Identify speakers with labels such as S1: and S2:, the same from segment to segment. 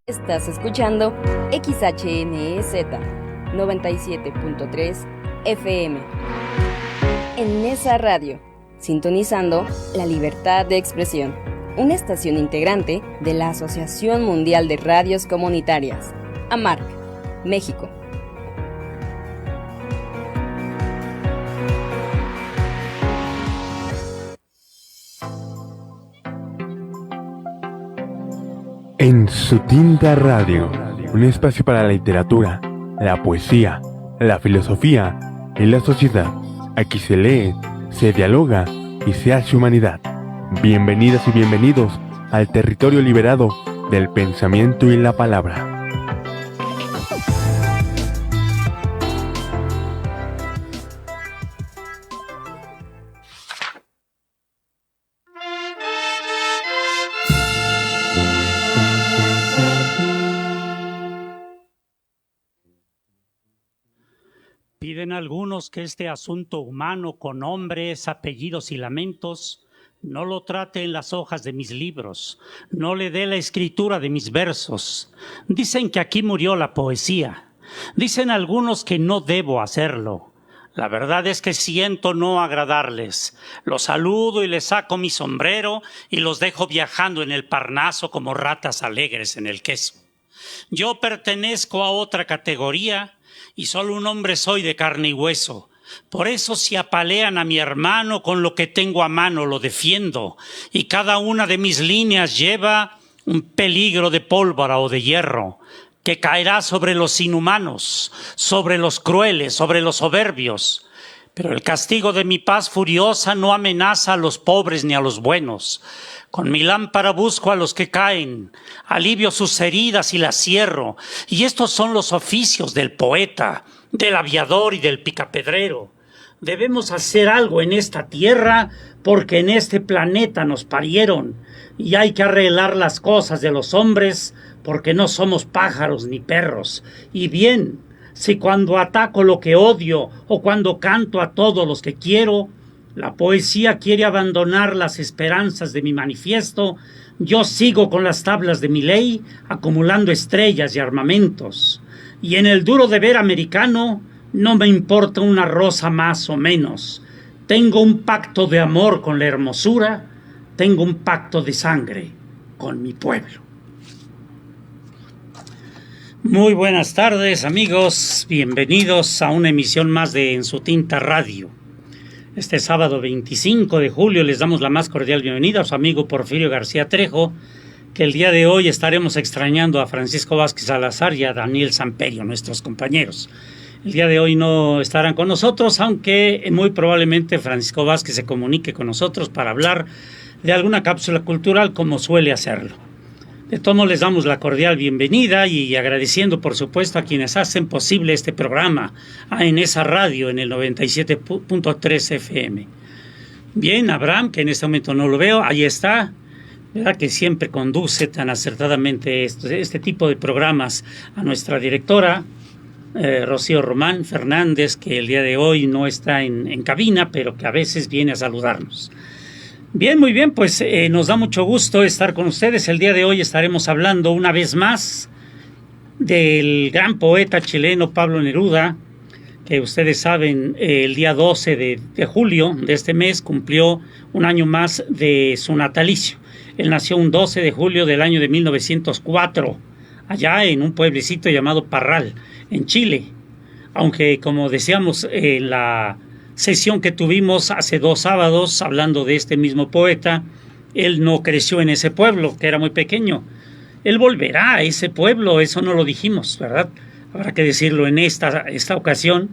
S1: Estás escuchando XHNEZ 97.3 FM. En Nesa Radio, sintonizando la libertad de expresión, una estación integrante de la Asociación Mundial de Radios Comunitarias, AMARC, México.
S2: En Su Tinta Radio, un espacio para la literatura, la poesía, la filosofía y la sociedad. Aquí se lee, se dialoga y se hace humanidad. Bienvenidas y bienvenidos al territorio liberado del pensamiento y la palabra.
S3: Piden algunos que este asunto humano con nombres, apellidos y lamentos no lo trate en las hojas de mis libros, no le dé la escritura de mis versos. Dicen que aquí murió la poesía. Dicen algunos que no debo hacerlo. La verdad es que siento no agradarles. Los saludo y les saco mi sombrero y los dejo viajando en el Parnaso como ratas alegres en el queso. Yo pertenezco a otra categoría y solo un hombre soy de carne y hueso. Por eso si apalean a mi hermano con lo que tengo a mano lo defiendo, y cada una de mis líneas lleva un peligro de pólvora o de hierro que caerá sobre los inhumanos, sobre los crueles, sobre los soberbios. Pero el castigo de mi paz furiosa no amenaza a los pobres ni a los buenos. Con mi lámpara busco a los que caen, alivio sus heridas y las cierro. Y estos son los oficios del poeta, del aviador y del picapedrero. Debemos hacer algo en esta tierra porque en este planeta nos parieron. Y hay que arreglar las cosas de los hombres porque no somos pájaros ni perros. Y bien, si cuando ataco lo que odio o cuando canto a todos los que quiero, la poesía quiere abandonar las esperanzas de mi manifiesto, yo sigo con las tablas de mi ley, acumulando estrellas y armamentos. Y en el duro deber americano, no me importa una rosa más o menos. Tengo un pacto de amor con la hermosura, tengo un pacto de sangre con mi pueblo. Muy buenas tardes, amigos. Bienvenidos a una emisión más de En Su Tinta Radio. Este sábado 25 de julio les damos la más cordial bienvenida a su amigo Porfirio García Trejo, que el día de hoy estaremos extrañando a Francisco Vázquez Salazar y a Daniel Samperio, nuestros compañeros. El día de hoy no estarán con nosotros, aunque muy probablemente Francisco Vázquez se comunique con nosotros para hablar de alguna cápsula cultural como suele hacerlo. De todos modos les damos la cordial bienvenida y agradeciendo por supuesto a quienes hacen posible este programa en esa radio en el 97.3 FM. Bien, Abraham, que en este momento no lo veo, ahí está, ¿verdad? Que siempre conduce tan acertadamente este tipo de programas, a nuestra directora, Rocío Román Fernández, que el día de hoy no está en cabina, pero que a veces viene a saludarnos. Bien, muy bien, pues nos da mucho gusto estar con ustedes. El día de hoy estaremos hablando una vez más del gran poeta chileno Pablo Neruda, que ustedes saben, el día 12 de julio de este mes cumplió un año más de su natalicio. Él nació un 12 de julio del año de 1904, allá en un pueblecito llamado Parral, en Chile. Aunque, como decíamos en la sesión que tuvimos hace 2 sábados hablando de este mismo poeta, él no creció en ese pueblo, que era muy pequeño. Él volverá a ese pueblo, eso no lo dijimos, ¿verdad? Habrá que decirlo en esta ocasión,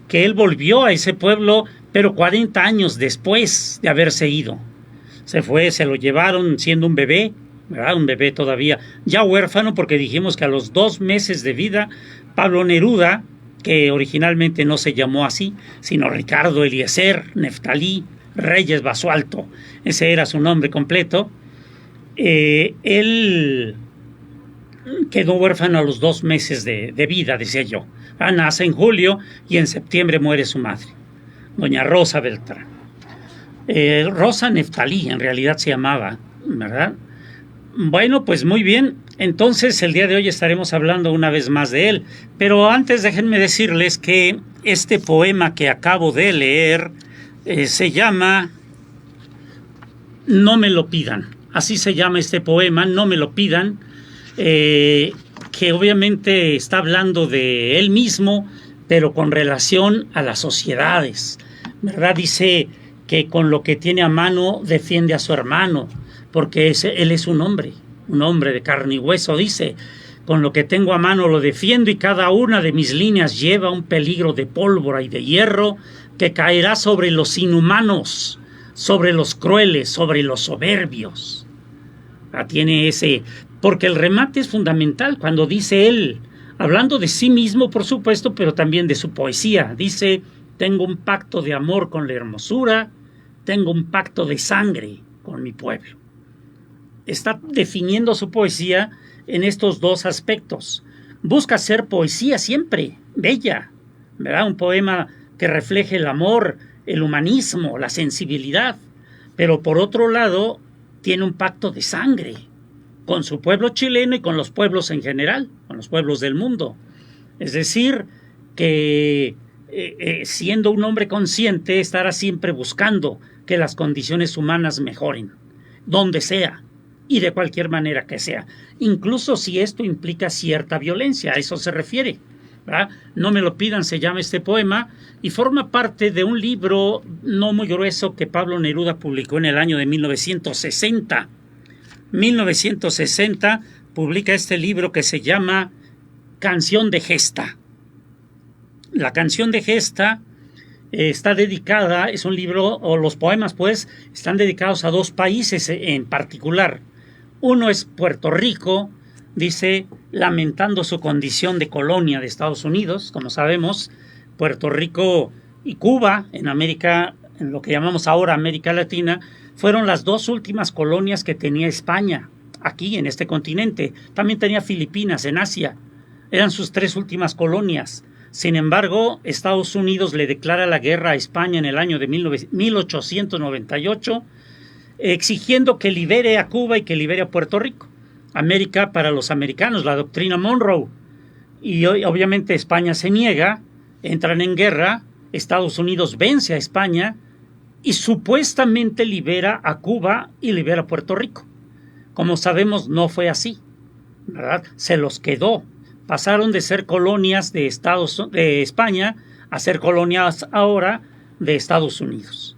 S3: que él volvió a ese pueblo, pero 40 años después de haberse ido. Se fue, se lo llevaron siendo un bebé, ¿verdad? Un bebé todavía ya huérfano, porque dijimos que a los 2 meses de vida, Pablo Neruda, que originalmente no se llamó así, sino Ricardo Eliezer Neftalí Reyes Basualto, ese era su nombre completo, él quedó huérfano a los 2 meses de vida, decía yo. Nace en julio y en septiembre muere su madre, doña Rosa Beltrán. Rosa Neftalí en realidad se llamaba, ¿verdad? Bueno, pues muy bien. Entonces, el día de hoy estaremos hablando una vez más de él. Pero antes déjenme decirles que este poema que acabo de leer se llama No me lo pidan. Así se llama este poema, No me lo pidan, que obviamente está hablando de él mismo, pero con relación a las sociedades, ¿verdad? Dice que con lo que tiene a mano defiende a su hermano, porque él es un hombre de carne y hueso. Dice, con lo que tengo a mano lo defiendo y cada una de mis líneas lleva un peligro de pólvora y de hierro que caerá sobre los inhumanos, sobre los crueles, sobre los soberbios. Tiene ese, porque el remate es fundamental cuando dice él, hablando de sí mismo, por supuesto, pero también de su poesía. Dice, tengo un pacto de amor con la hermosura, tengo un pacto de sangre con mi pueblo. Está definiendo su poesía en estos dos aspectos. Busca ser poesía siempre, bella, ¿verdad? Un poema que refleje el amor, el humanismo, la sensibilidad, pero por otro lado tiene un pacto de sangre con su pueblo chileno y con los pueblos en general, con los pueblos del mundo. Es decir, que siendo un hombre consciente, estará siempre buscando que las condiciones humanas mejoren, donde sea y de cualquier manera que sea, incluso si esto implica cierta violencia, a eso se refiere, ¿verdad? No me lo pidan, se llama este poema, y forma parte de un libro no muy grueso que Pablo Neruda publicó en el año de 1960. 1960 publica este libro que se llama Canción de Gesta. La Canción de Gesta está dedicada, es un libro, o los poemas pues, están dedicados a dos países en particular. Uno es Puerto Rico, dice, lamentando su condición de colonia de Estados Unidos. Como sabemos, Puerto Rico y Cuba, en América, en lo que llamamos ahora América Latina, fueron las dos últimas colonias que tenía España, aquí en este continente. También tenía Filipinas en Asia. Eran sus tres últimas colonias. Sin embargo, Estados Unidos le declara la guerra a España en el año de 1898, exigiendo que libere a Cuba y que libere a Puerto Rico. América para los americanos, la doctrina Monroe. Y obviamente España se niega, entran en guerra, Estados Unidos vence a España y supuestamente libera a Cuba y libera a Puerto Rico. Como sabemos, no fue así, ¿verdad? Se los quedó. Pasaron de ser colonias de España a ser colonias ahora de Estados Unidos,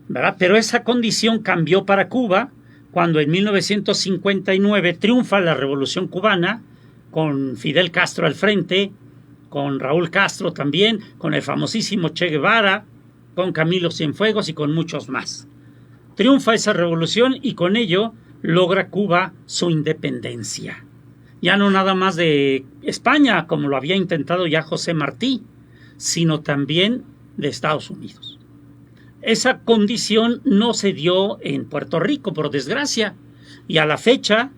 S3: ¿verdad? Pero esa condición cambió para Cuba cuando en 1959 triunfa la Revolución Cubana con Fidel Castro al frente, con Raúl Castro también, con el famosísimo Che Guevara, con Camilo Cienfuegos y con muchos más. Triunfa esa revolución y con ello logra Cuba su independencia. Ya no nada más de España, como lo había intentado ya José Martí, sino también de Estados Unidos. Esa condición no se dio en Puerto Rico, por desgracia, y a la fecha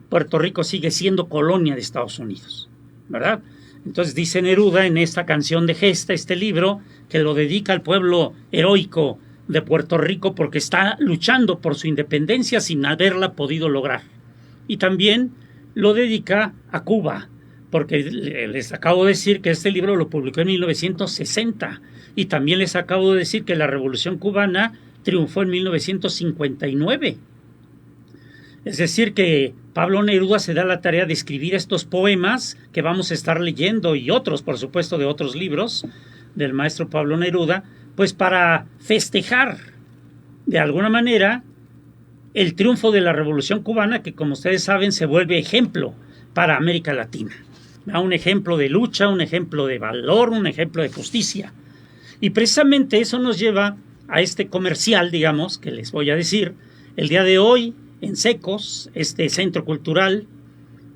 S3: Puerto Rico sigue siendo colonia de Estados Unidos, ¿verdad? Entonces dice Neruda en esta Canción de Gesta, este libro, que lo dedica al pueblo heroico de Puerto Rico porque está luchando por su independencia sin haberla podido lograr. Y también lo dedica a Cuba, porque les acabo de decir que este libro lo publicó en 1960 y también les acabo de decir que la Revolución Cubana triunfó en 1959. Es decir que Pablo Neruda se da la tarea de escribir estos poemas que vamos a estar leyendo y otros, por supuesto, de otros libros del maestro Pablo Neruda, pues para festejar de alguna manera el triunfo de la Revolución Cubana, que como ustedes saben se vuelve ejemplo para América Latina. Un ejemplo de lucha, un ejemplo de valor, un ejemplo de justicia. Y precisamente eso nos lleva a este comercial, digamos, que les voy a decir. El día de hoy, en Secos, este centro cultural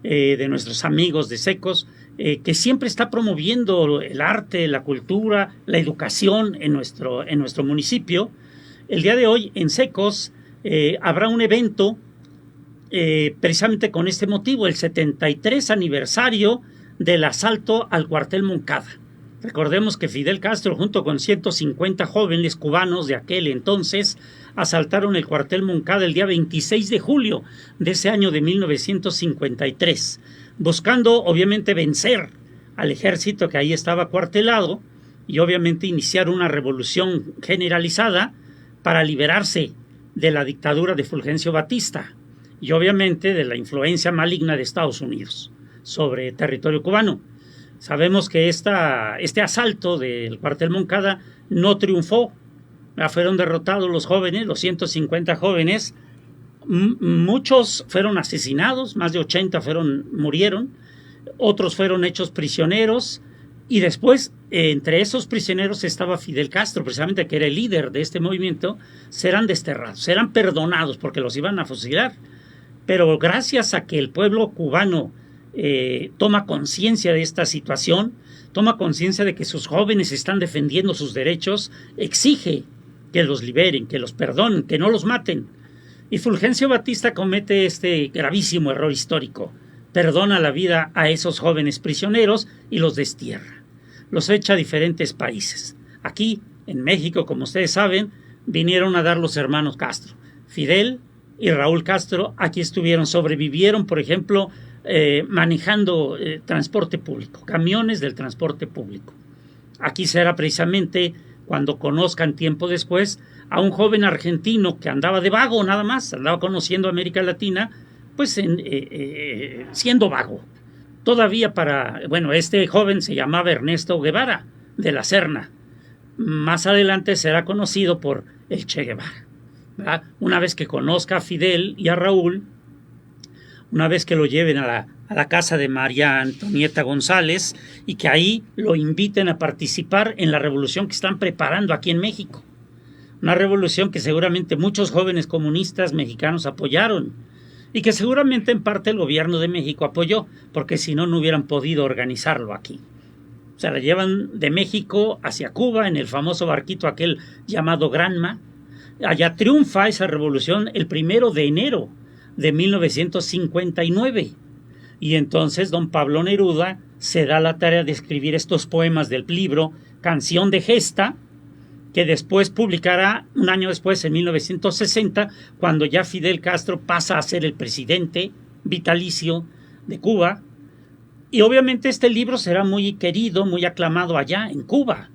S3: de nuestros amigos de Secos, que siempre está promoviendo el arte, la cultura, la educación en nuestro municipio. El día de hoy, en Secos, habrá un evento precisamente con este motivo, el 73 aniversario del asalto al cuartel Moncada. Recordemos que Fidel Castro, junto con 150 jóvenes cubanos de aquel entonces, asaltaron el cuartel Moncada el día 26 de julio de ese año de 1953, buscando obviamente vencer al ejército que ahí estaba acuartelado y obviamente iniciar una revolución generalizada para liberarse de la dictadura de Fulgencio Batista y obviamente de la influencia maligna de Estados Unidos sobre territorio cubano. Sabemos que este asalto del cuartel Moncada no triunfó. Fueron derrotados los jóvenes, los 150 jóvenes. Muchos fueron asesinados, más de 80 murieron. Otros fueron hechos prisioneros. Y después, entre esos prisioneros estaba Fidel Castro, precisamente que era el líder de este movimiento. Serán desterrados, serán perdonados porque los iban a fusilar. Pero gracias a que el pueblo cubano toma conciencia de esta situación, toma conciencia de que sus jóvenes están defendiendo sus derechos, exige que los liberen, que los perdonen, que no los maten. Y Fulgencio Batista comete este gravísimo error histórico. Perdona la vida a esos jóvenes prisioneros y los destierra. Los echa a diferentes países. Aquí, en México, como ustedes saben, vinieron a dar los hermanos Castro. Fidel y Raúl Castro aquí estuvieron, sobrevivieron, por ejemplo, manejando transporte público, camiones del transporte público. Aquí será precisamente cuando conozcan tiempo después a un joven argentino que andaba de vago nada más, andaba conociendo América Latina, pues siendo vago. Todavía este joven se llamaba Ernesto Guevara de la Serna. Más adelante será conocido por el Che Guevara, ¿verdad? Una vez que conozca a Fidel y a Raúl, una vez que lo lleven a la casa de María Antonieta González y que ahí lo inviten a participar en la revolución que están preparando aquí en México. Una revolución que seguramente muchos jóvenes comunistas mexicanos apoyaron y que seguramente en parte el gobierno de México apoyó, porque si no, no hubieran podido organizarlo aquí. O sea, la llevan de México hacia Cuba en el famoso barquito aquel llamado Granma. Allá triunfa esa revolución el 1 de enero de 1959. Y entonces don Pablo Neruda se da la tarea de escribir estos poemas del libro Canción de Gesta, que después publicará un año después, en 1960, cuando ya Fidel Castro pasa a ser el presidente vitalicio de Cuba. Y obviamente este libro será muy querido, muy aclamado allá en Cuba,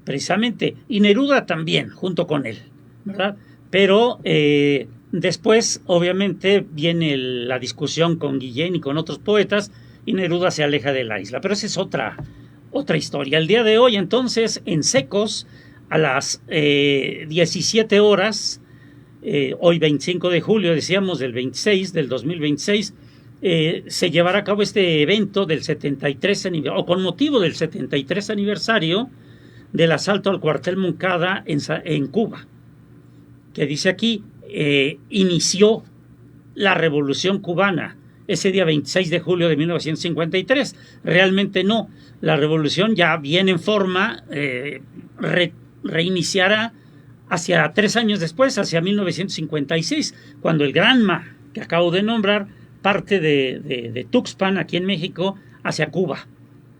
S3: precisamente, y Neruda también, junto con él, ¿verdad? Pero después, obviamente, viene la discusión con Guillén y con otros poetas, y Neruda se aleja de la isla. Pero esa es otra historia. El día de hoy, entonces, en Secos, a las 17 horas, hoy 25 de julio, decíamos, del 2026, se llevará a cabo este evento del 73 aniversario, o con motivo del 73 aniversario del asalto al cuartel Moncada en Cuba, que dice aquí, inició la Revolución Cubana ese día 26 de julio de 1953. Realmente no, la revolución ya viene en forma, reiniciará hacia 3 años después, hacia 1956, cuando el Granma, que acabo de nombrar, parte de Tuxpan, aquí en México, hacia Cuba.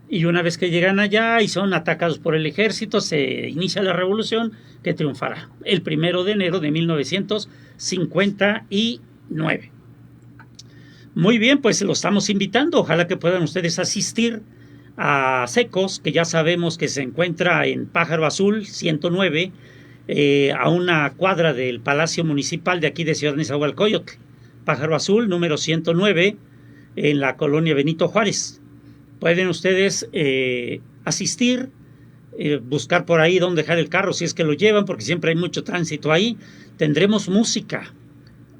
S3: Y una vez que llegan allá y son atacados por el ejército, se inicia la revolución que triunfará el 1 de enero de 1959. Muy bien, pues los estamos invitando. Ojalá que puedan ustedes asistir a Secos, que ya sabemos que se encuentra en Pájaro Azul 109, a una cuadra del Palacio Municipal de aquí de Ciudad Nezahualcóyotl. Pájaro Azul, número 109, en la colonia Benito Juárez. Pueden ustedes asistir, buscar por ahí dónde dejar el carro si es que lo llevan, porque siempre hay mucho tránsito ahí. Tendremos música,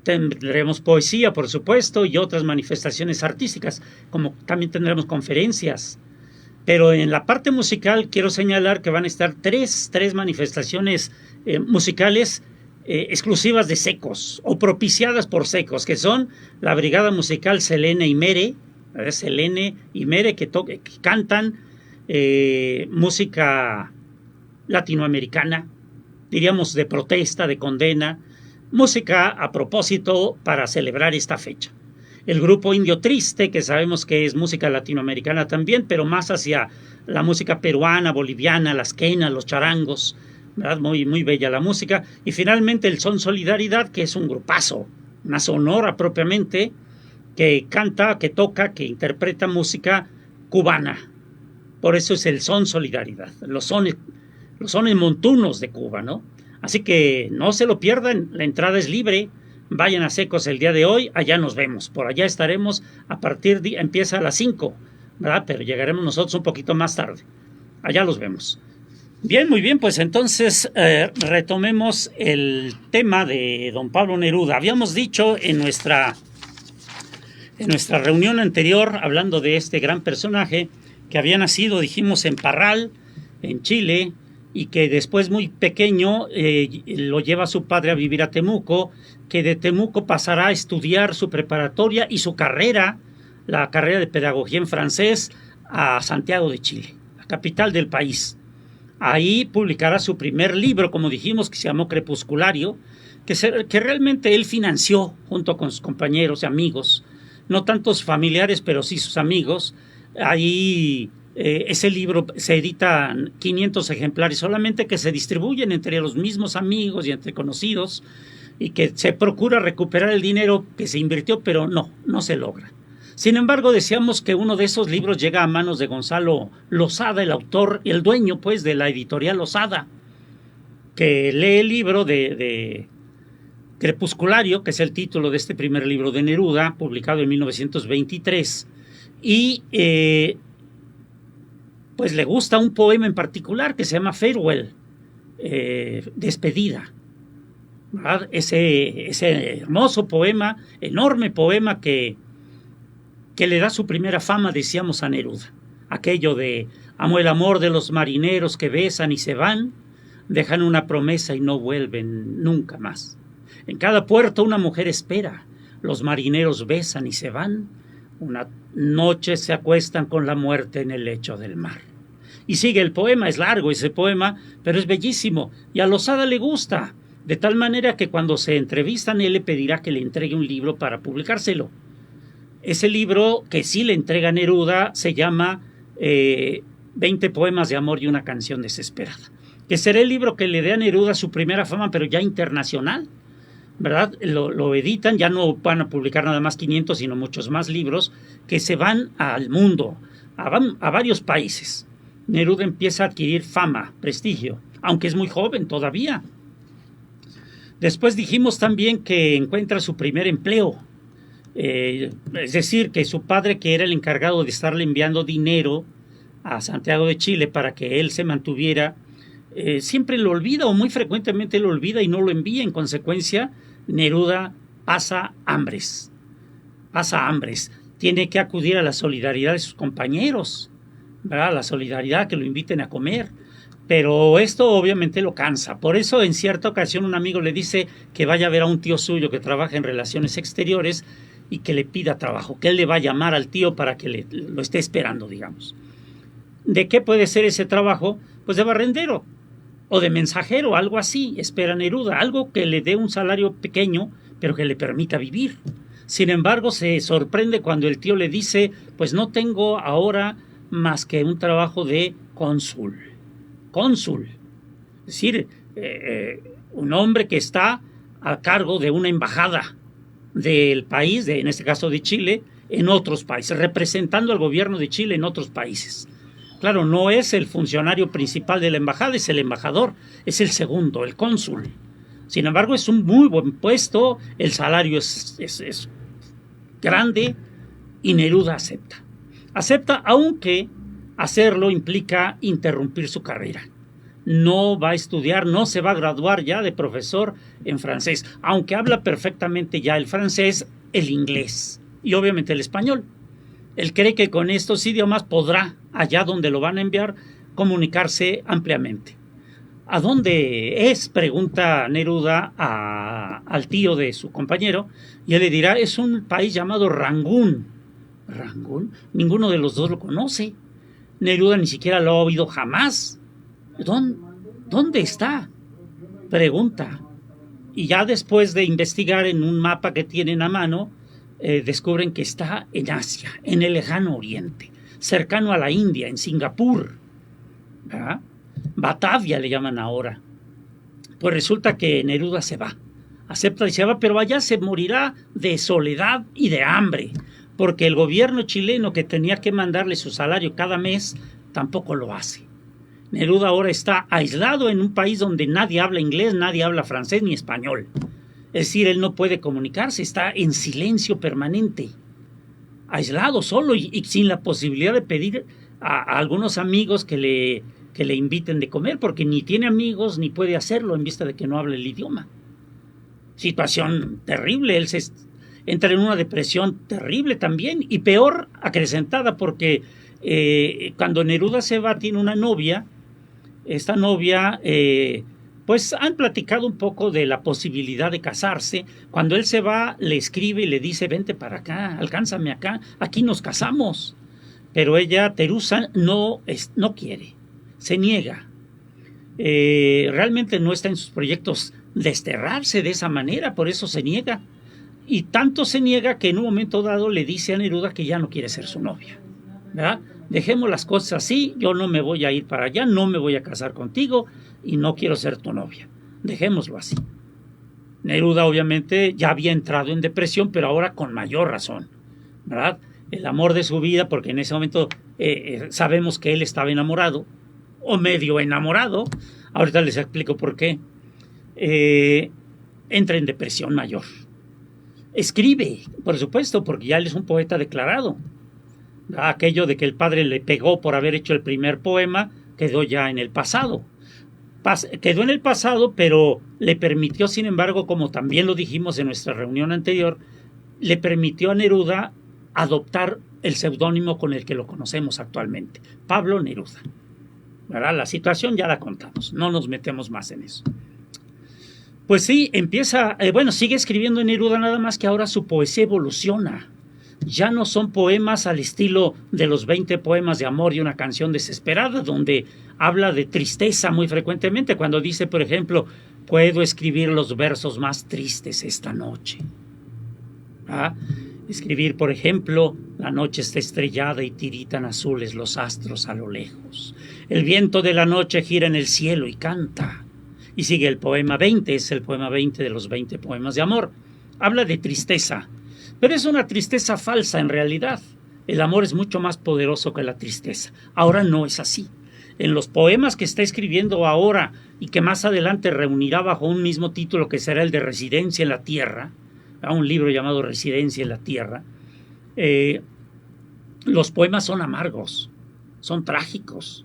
S3: tendremos poesía, por supuesto, y otras manifestaciones artísticas, como también tendremos conferencias. Pero en la parte musical quiero señalar que van a estar tres manifestaciones musicales exclusivas de Secos, o propiciadas por Secos, que son la Brigada Musical Selene y Mere, que cantan música latinoamericana, diríamos de protesta, de condena, música a propósito para celebrar esta fecha. el grupo Indio Triste, que sabemos que es música latinoamericana también, pero más hacia la música peruana, boliviana, las quenas, los charangos, ¿verdad? Muy, muy bella la música. Y finalmente el Son Solidaridad, que es un grupazo, una sonora propiamente, que canta, que toca, que interpreta música cubana. Por eso es el Son Solidaridad, los sones montunos de Cuba, ¿no? Así que no se lo pierdan, la entrada es libre. Vayan a Secos el día de hoy, allá nos vemos. Por allá estaremos empieza a las 5, ¿verdad? Pero llegaremos nosotros un poquito más tarde. Allá los vemos. Bien, muy bien, pues entonces retomemos el tema de don Pablo Neruda. Habíamos dicho en nuestra reunión anterior, hablando de este gran personaje, que había nacido, dijimos, en Parral, en Chile, y que después muy pequeño lo lleva su padre a vivir a Temuco, que de Temuco pasará a estudiar su preparatoria y su carrera, la carrera de pedagogía en francés, a Santiago de Chile, la capital del país. Ahí publicará su primer libro, como dijimos, que se llamó Crepusculario, que realmente él financió junto con sus compañeros y amigos, no tantos familiares, pero sí sus amigos. Ahí ese libro se edita 500 ejemplares solamente, que se distribuyen entre los mismos amigos y entre conocidos, y que se procura recuperar el dinero que se invirtió, pero no se logra. Sin embargo, decíamos que uno de esos libros llega a manos de Gonzalo Losada, el autor, el dueño pues de la editorial Losada, que lee el libro de Crepusculario, que es el título de este primer libro de Neruda, publicado en 1923, y pues le gusta un poema en particular que se llama Farewell, despedida, ¿verdad? Ese hermoso poema, enorme poema que le da su primera fama, decíamos, a Neruda. Aquello de: amo el amor de los marineros que besan y se van, dejan una promesa y no vuelven nunca más. En cada puerto una mujer espera, los marineros besan y se van, una noche se acuestan con la muerte en el lecho del mar. Y sigue el poema, es largo ese poema, pero es bellísimo, y a Losada le gusta, de tal manera que cuando se entrevistan él le pedirá que le entregue un libro para publicárselo. Ese libro que sí le entrega Neruda se llama 20 poemas de amor y una canción desesperada, que será el libro que le dé a Neruda su primera fama, pero ya internacional, ¿verdad? Lo editan, ya no van a publicar nada más 500, sino muchos más libros que se van al mundo, a varios países. Neruda empieza a adquirir fama, prestigio, aunque es muy joven todavía. Después dijimos también que encuentra su primer empleo, es decir, que su padre, que era el encargado de estarle enviando dinero a Santiago de Chile para que él se mantuviera, siempre lo olvida, o muy frecuentemente lo olvida y no lo envía. En consecuencia, Neruda pasa hambres, tiene que acudir a la solidaridad de sus compañeros, ¿verdad? La solidaridad, que lo inviten a comer, pero esto obviamente lo cansa. Por eso en cierta ocasión un amigo le dice que vaya a ver a un tío suyo que trabaja en relaciones exteriores y que le pida trabajo, que él le va a llamar al tío para que lo esté esperando, digamos. ¿De qué puede ser ese trabajo? Pues de barrendero o de mensajero, algo así, espera Neruda, algo que le dé un salario pequeño, pero que le permita vivir. Sin embargo, se sorprende cuando el tío le dice: pues no tengo ahora más que un trabajo de cónsul. Es decir, un hombre que está a cargo de una embajada del país, en este caso de Chile, en otros países, representando al gobierno de Chile en otros países. Claro, no es el funcionario principal de la embajada, es el embajador, es el segundo, el cónsul. Sin embargo, es un muy buen puesto, el salario es grande, y Neruda acepta. Acepta, aunque hacerlo implica interrumpir su carrera. No va a estudiar, no se va a graduar ya de profesor en francés, aunque habla perfectamente ya el francés, el inglés y obviamente el español. Él cree que con estos idiomas podrá, allá donde lo van a enviar, comunicarse ampliamente. ¿A dónde es?, pregunta Neruda al tío de su compañero, y él le dirá: es un país llamado Rangún. ¿Rangún? Ninguno de los dos lo conoce. Neruda ni siquiera lo ha oído jamás. ¿Dónde está?, pregunta. Y ya después de investigar en un mapa que tienen a mano, descubren que está en Asia, en el lejano oriente, cercano a la India, en Singapur, ¿verdad? Batavia le llaman ahora. Pues resulta que Neruda se va, acepta y se va, pero allá se morirá de soledad y de hambre, porque el gobierno chileno, que tenía que mandarle su salario cada mes, tampoco lo hace. Neruda ahora está aislado en un país donde nadie habla inglés, nadie habla francés ni español. Es decir, él no puede comunicarse, está en silencio permanente, aislado, solo y sin la posibilidad de pedir a algunos amigos que le inviten de comer, porque ni tiene amigos ni puede hacerlo en vista de que no habla el idioma. Situación terrible, él entra en una depresión terrible también, y peor acrecentada, porque cuando Neruda se va tiene una novia. Esta novia, pues han platicado un poco de la posibilidad de casarse. Cuando él se va, le escribe y le dice: vente para acá, alcánzame acá, aquí nos casamos. Pero ella, Terusa, no quiere, se niega. Realmente no está en sus proyectos desterrarse de esa manera, por eso se niega. Y tanto se niega que en un momento dado le dice a Neruda que ya no quiere ser su novia, ¿verdad? Dejemos las cosas así, yo no me voy a ir para allá, no me voy a casar contigo y no quiero ser tu novia. Dejémoslo así. Neruda obviamente ya había entrado en depresión, pero ahora con mayor razón, ¿verdad? El amor de su vida, porque en ese momento sabemos que él estaba enamorado, o medio enamorado, ahorita les explico por qué, entra en depresión mayor. Escribe, por supuesto, porque ya él es un poeta declarado. Aquello de que el padre le pegó por haber hecho el primer poema quedó ya en el pasado. Quedó en el pasado, pero le permitió, sin embargo, como también lo dijimos en nuestra reunión anterior, le permitió a Neruda adoptar el seudónimo con el que lo conocemos actualmente, Pablo Neruda. ¿Verdad? La situación ya la contamos, no nos metemos más en eso. Pues sí, sigue escribiendo en Neruda, nada más que ahora su poesía evoluciona. Ya no son poemas al estilo de los 20 poemas de amor y una canción desesperada, donde habla de tristeza muy frecuentemente, cuando dice, por ejemplo, puedo escribir los versos más tristes esta noche. Escribir, por ejemplo, la noche está estrellada y tiritan azules los astros a lo lejos. El viento de la noche gira en el cielo y canta. Y sigue el poema 20, es el poema 20 de los 20 poemas de amor. Habla de tristeza, pero es una tristeza falsa en realidad. El amor es mucho más poderoso que la tristeza. Ahora no es así. En los poemas que está escribiendo ahora y que más adelante reunirá bajo un mismo título, que será el de Residencia en la Tierra, un libro llamado Residencia en la Tierra, los poemas son amargos, son trágicos.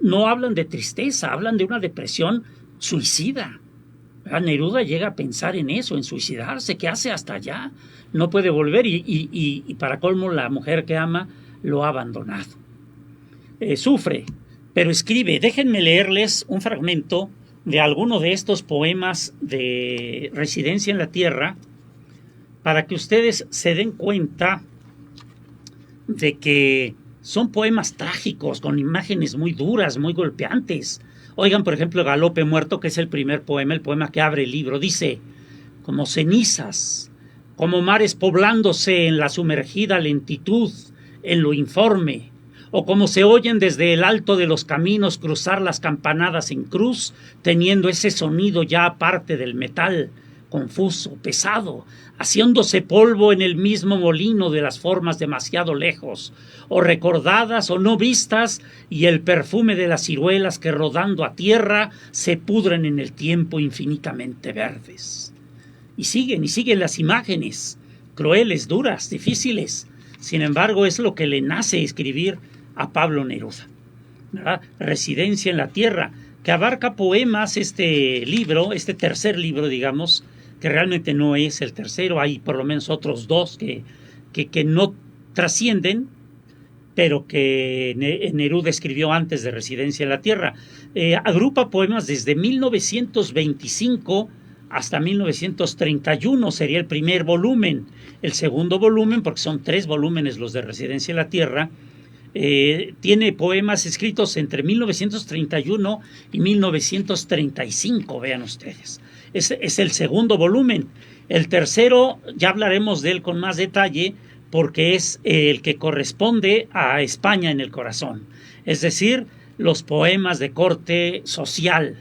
S3: No hablan de tristeza, hablan de una depresión suicida. Neruda llega a pensar en eso, en suicidarse. ¿Qué hace hasta allá? No puede volver y para colmo la mujer que ama lo ha abandonado. Sufre, pero escribe. Déjenme leerles un fragmento de alguno de estos poemas de Residencia en la Tierra para que ustedes se den cuenta de que son poemas trágicos, con imágenes muy duras, muy golpeantes. Oigan, por ejemplo, Galope Muerto, que es el primer poema, el poema que abre el libro. Dice: como cenizas, como mares poblándose en la sumergida lentitud, en lo informe, o como se oyen desde el alto de los caminos cruzar las campanadas en cruz, teniendo ese sonido ya aparte del metal, confuso, pesado, haciéndose polvo en el mismo molino de las formas demasiado lejos, o recordadas o no vistas, y el perfume de las ciruelas que rodando a tierra se pudren en el tiempo infinitamente verdes. Y siguen las imágenes, crueles, duras, difíciles. Sin embargo, es lo que le nace escribir a Pablo Neruda, ¿verdad? Residencia en la Tierra, que abarca poemas, este tercer libro, digamos, que realmente no es el tercero. Hay por lo menos otros dos que no trascienden, pero que Neruda escribió antes de Residencia en la Tierra. Agrupa poemas desde 1925 hasta 1931, sería el primer volumen. El segundo volumen, porque son 3 volúmenes los de Residencia en la Tierra, tiene poemas escritos entre 1931 y 1935, vean ustedes. Es el segundo volumen. El tercero, ya hablaremos de él con más detalle, porque es el que corresponde a España en el corazón. Es decir, los poemas de corte social,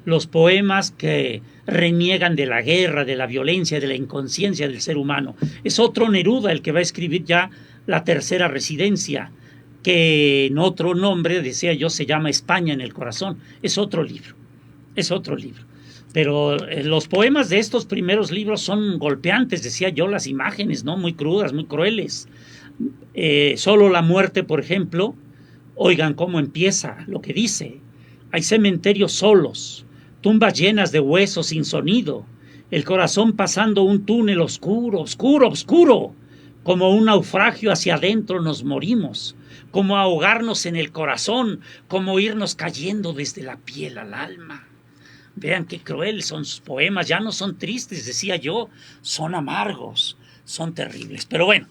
S3: los poemas que reniegan de la guerra, de la violencia, de la inconsciencia del ser humano. Es otro Neruda el que va a escribir ya la tercera residencia, que en otro nombre, decía yo, se llama España en el corazón. Es otro libro. Pero los poemas de estos primeros libros son golpeantes, decía yo, las imágenes, ¿no? Muy crudas, muy crueles. Solo la muerte, por ejemplo, oigan cómo empieza, lo que dice. Hay cementerios solos, tumbas llenas de huesos sin sonido, el corazón pasando un túnel oscuro, oscuro, oscuro. Como un naufragio hacia adentro nos morimos, como ahogarnos en el corazón, como irnos cayendo desde la piel al alma. Vean qué cruel son sus poemas, ya no son tristes, decía yo, son amargos, son terribles. Pero bueno,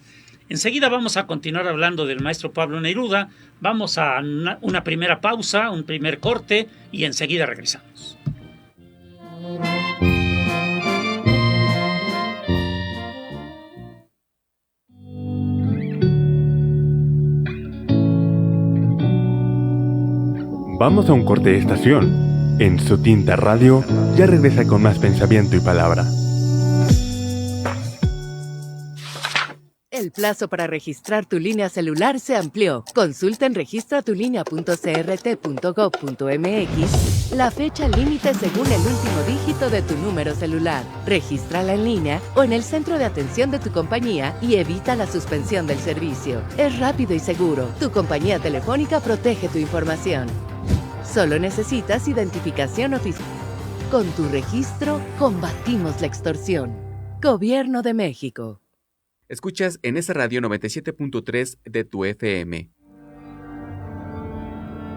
S3: enseguida vamos a continuar hablando del maestro Pablo Neruda. Vamos a una primera pausa, un primer corte y enseguida regresamos.
S2: Vamos a un corte de estación. En Su Tinta Radio ya regresa con más pensamiento y palabra.
S4: El plazo para registrar tu línea celular se amplió. Consulta en registratulínea.crt.gov.mx la fecha límite según el último dígito de tu número celular. Regístrala en línea o en el centro de atención de tu compañía y evita la suspensión del servicio. Es rápido y seguro. Tu compañía telefónica protege tu información. Solo necesitas identificación oficial. Con tu registro, combatimos la extorsión. Gobierno de México.
S5: Escuchas en esa radio 97.3 de tu FM.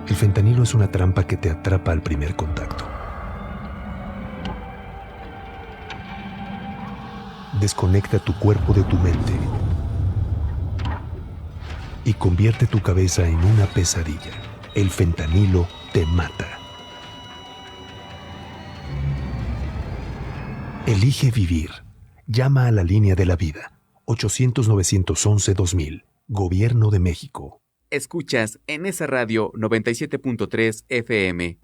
S6: El fentanilo es una trampa que te atrapa al primer contacto. Desconecta tu cuerpo de tu mente y convierte tu cabeza en una pesadilla. El fentanilo te mata. Elige vivir. Llama a la línea de la vida. 800-911-2000. Gobierno de México.
S5: Escuchas en esa radio 97.3 FM.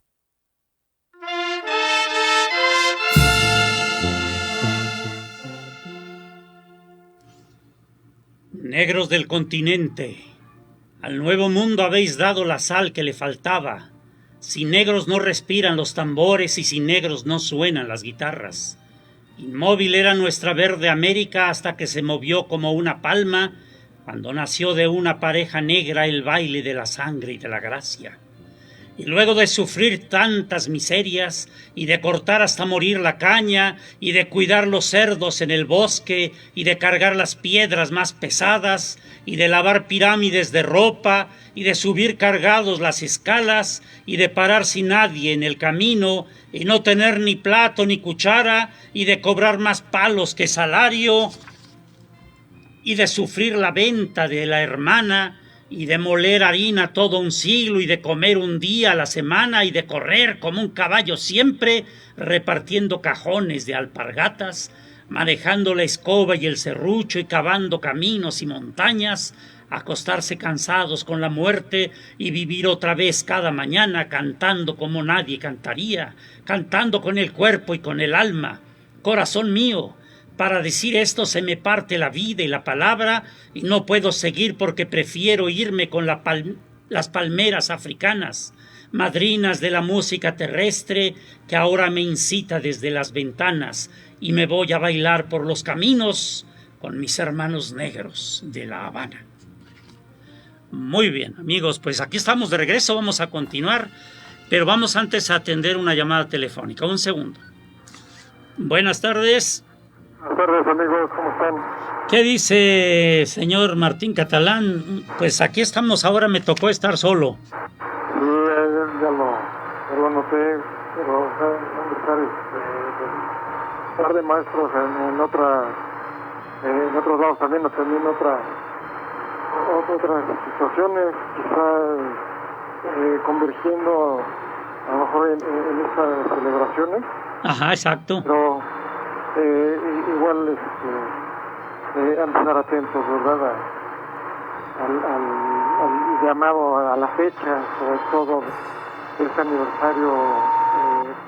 S3: Negros del continente, al nuevo mundo habéis dado la sal que le faltaba. Sin negros no respiran los tambores y sin negros no suenan las guitarras. Inmóvil era nuestra verde América hasta que se movió como una palma cuando nació de una pareja negra el baile de la sangre y de la gracia. Y luego de sufrir tantas miserias y de cortar hasta morir la caña y de cuidar los cerdos en el bosque y de cargar las piedras más pesadas y de lavar pirámides de ropa y de subir cargados las escalas y de parar sin nadie en el camino y no tener ni plato ni cuchara y de cobrar más palos que salario y de sufrir la venta de la hermana y de moler harina todo un siglo y de comer un día a la semana y de correr como un caballo siempre repartiendo cajones de alpargatas, manejando la escoba y el serrucho y cavando caminos y montañas, acostarse cansados con la muerte y vivir otra vez cada mañana cantando como nadie cantaría, cantando con el cuerpo y con el alma. Corazón mío, para decir esto se me parte la vida y la palabra y no puedo seguir porque prefiero irme con las palmeras africanas, madrinas de la música terrestre que ahora me incita desde las ventanas y me voy a bailar por los caminos con mis hermanos negros de La Habana. Muy bien, amigos, pues aquí estamos de regreso, vamos a continuar, pero vamos antes a atender una llamada telefónica. Un segundo. Buenas tardes.
S7: Buenas tardes, amigos, ¿cómo están?
S3: ¿Qué dice señor Martín Catalán? Pues aquí estamos, ahora me tocó estar solo.
S7: Sí, ya lo noté, pero van a estar un par de maestros en otros lados también otras situaciones, quizá convergiendo a lo mejor en estas celebraciones.
S3: Ajá, exacto.
S7: Pero igual han de estar atentos, ¿verdad? Al llamado a la fecha, sobre todo este aniversario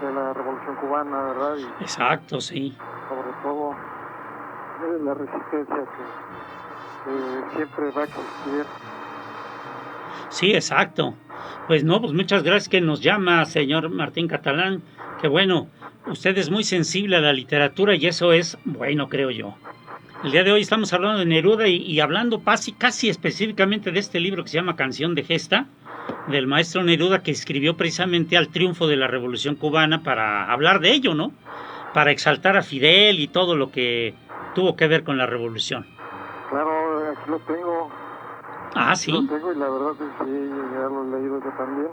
S7: de la Revolución Cubana, ¿verdad? Y
S3: exacto, sí.
S7: sobre todo la resistencia que siempre va a existir.
S3: Sí, exacto. Pues no, pues muchas gracias que nos llama, señor Martín Catalán. Que bueno, usted es muy sensible a la literatura y eso es bueno, creo yo. El día de hoy estamos hablando de Neruda y hablando casi específicamente de este libro que se llama Canción de Gesta, del maestro Neruda, que escribió precisamente al triunfo de la Revolución Cubana para hablar de ello, ¿no? Para exaltar a Fidel y todo lo que tuvo que ver con la revolución.
S7: Claro, aquí lo tengo.
S3: Ah, sí.
S7: Lo tengo y la verdad es que sí, ya lo he leído yo también.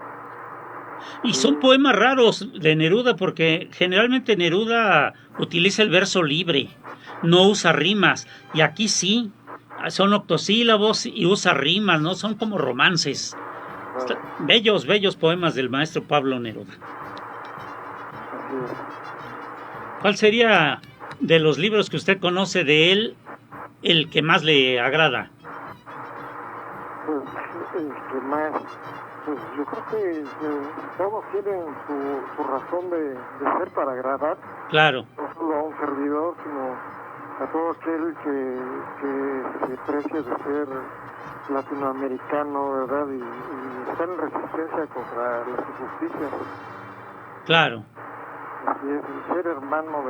S3: Y son poemas raros de Neruda porque generalmente Neruda utiliza el verso libre, no usa rimas, y aquí sí, son octosílabos y usa rimas, ¿no? Son como romances. Bellos poemas del maestro Pablo Neruda. ¿Cuál sería de los libros que usted conoce de él el que más le agrada?
S7: Pues el que más, pues yo creo que todos tienen su razón de ser para agradar.
S3: Claro.
S7: No solo a un servidor, sino a todo aquel que se precia de ser latinoamericano, ¿verdad? Y está en resistencia contra las injusticias.
S3: Claro.
S7: Así es, el ser hermano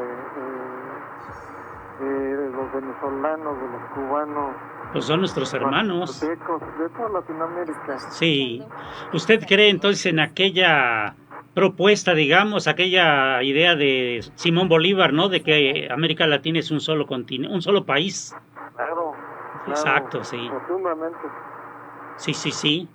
S7: de los venezolanos, de los cubanos.
S3: Pues son nuestros hermanos.
S7: De toda Latinoamérica.
S3: Sí. ¿Usted cree entonces en aquella propuesta, digamos, aquella idea de Simón Bolívar, ¿no? De que América Latina es un solo continente, un solo país.
S7: Claro.
S3: Exacto, sí.
S7: Profundamente.
S3: Sí.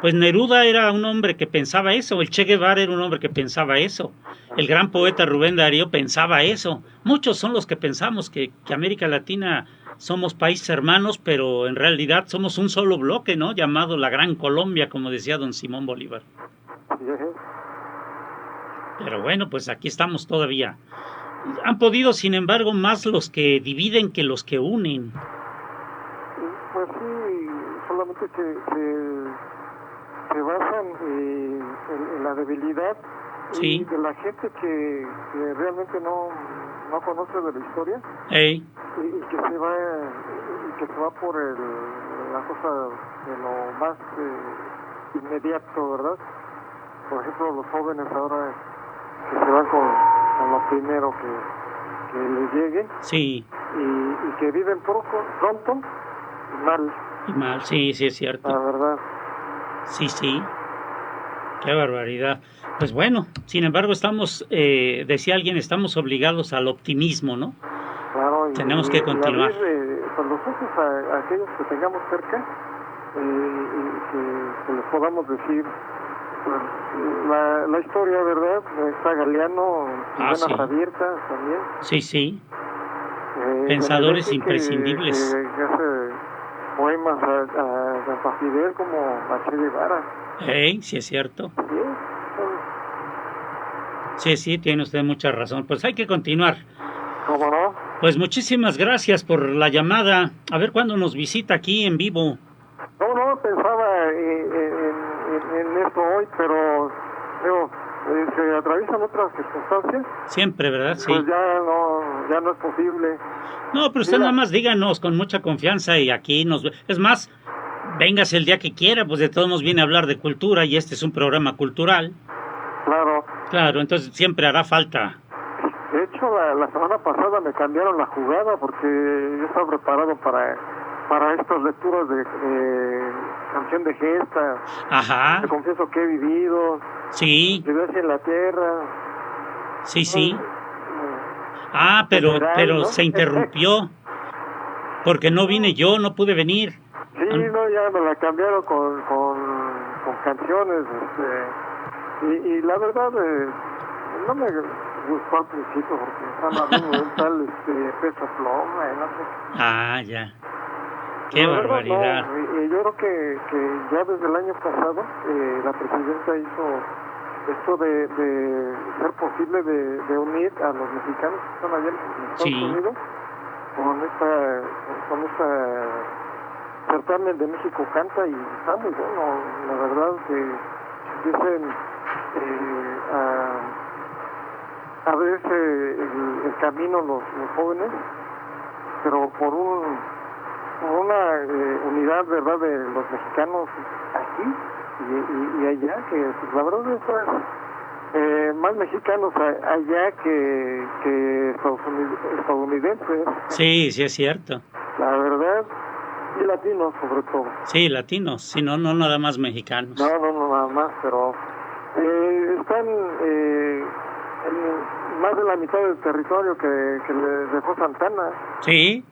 S3: Pues Neruda era un hombre que pensaba eso, el Che Guevara era un hombre que pensaba eso, el gran poeta Rubén Darío pensaba eso. Muchos son los que pensamos que América Latina somos países hermanos, pero en realidad somos un solo bloque, ¿no? Llamado la Gran Colombia, como decía don Simón Bolívar. Pero bueno, pues aquí estamos todavía. Han podido, sin embargo, más los que dividen que los que unen.
S7: Pues sí, solamente que se basan en la debilidad y de la gente que realmente no conoce de la historia.
S3: Hey.
S7: Y que se va por la cosa de lo más inmediato, ¿verdad? Por ejemplo, los jóvenes ahora que se van con lo primero que les llegue.
S3: Sí.
S7: Y que viven pronto y mal.
S3: Y mal, sí, es cierto.
S7: La verdad.
S3: Sí. Qué barbaridad. Pues bueno, sin embargo estamos, decía alguien, estamos obligados al optimismo, ¿no?
S7: Claro.
S3: Tenemos que continuar.
S7: Y abrir con los ojos a aquellos que tengamos cerca y que les podamos decir la historia, ¿verdad? Está Galeano, Venas Abiertas también.
S3: Sí. Pensadores imprescindibles.
S7: Que hace poemas a Santa Fidel como a Che Guevara.
S3: Sí, es cierto. Sí, tiene usted mucha razón. Pues hay que continuar.
S7: ¿Cómo no?
S3: Pues muchísimas gracias por la llamada. A ver cuándo nos visita aquí en vivo.
S7: No, pensaba en esto hoy, pero se atraviesan otras circunstancias.
S3: Siempre, ¿verdad? Sí.
S7: Pues ya no es posible.
S3: No, pero usted nada más díganos con mucha confianza y aquí es más, véngase el día que quiera, pues de todos modos viene a hablar de cultura y este es un programa cultural. Claro, entonces siempre hará falta.
S7: De hecho, la semana pasada me cambiaron la jugada porque yo estaba preparado para estas lecturas de Canción de Gesta.
S3: Ajá.
S7: Te confieso que he vivido.
S3: Sí.
S7: Viví en la tierra.
S3: Sí. Pero
S7: ¿no?
S3: se interrumpió porque no vine yo, no pude venir.
S7: Sí, ya me la cambiaron con canciones. Y la verdad, no me gustó al principio porque están hablando de un tal Peso Pluma, no sé.
S3: Ya. Qué barbaridad.
S7: No. Yo creo que ya desde el año pasado la presidenta hizo esto de ser posible de unir a los mexicanos que están allá en Estados Unidos con esta certamen de México Canta, y está muy bueno, la verdad, que empiecen a ver el camino los jóvenes, pero por una unidad, ¿verdad?, de los mexicanos aquí y allá, que pues, la verdad esto es más mexicanos allá que estadounidenses.
S3: Sí, sí es cierto.
S7: La verdad, y latinos sobre todo.
S3: Sí, latinos, sí, no nada más mexicanos.
S7: No, nada más, pero están en más de la mitad del territorio que les dejó Santana.
S3: Sí.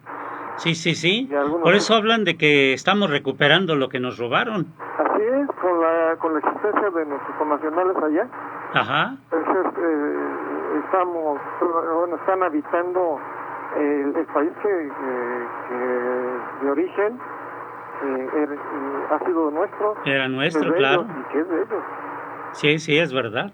S3: Por eso hablan de que estamos recuperando lo que nos robaron.
S7: Así es, con la existencia de nuestros connacionales allá.
S3: Ajá.
S7: Entonces, están habitando el país que de origen ha sido nuestro.
S3: Era nuestro, claro.
S7: Y que es de ellos.
S3: Sí, es verdad.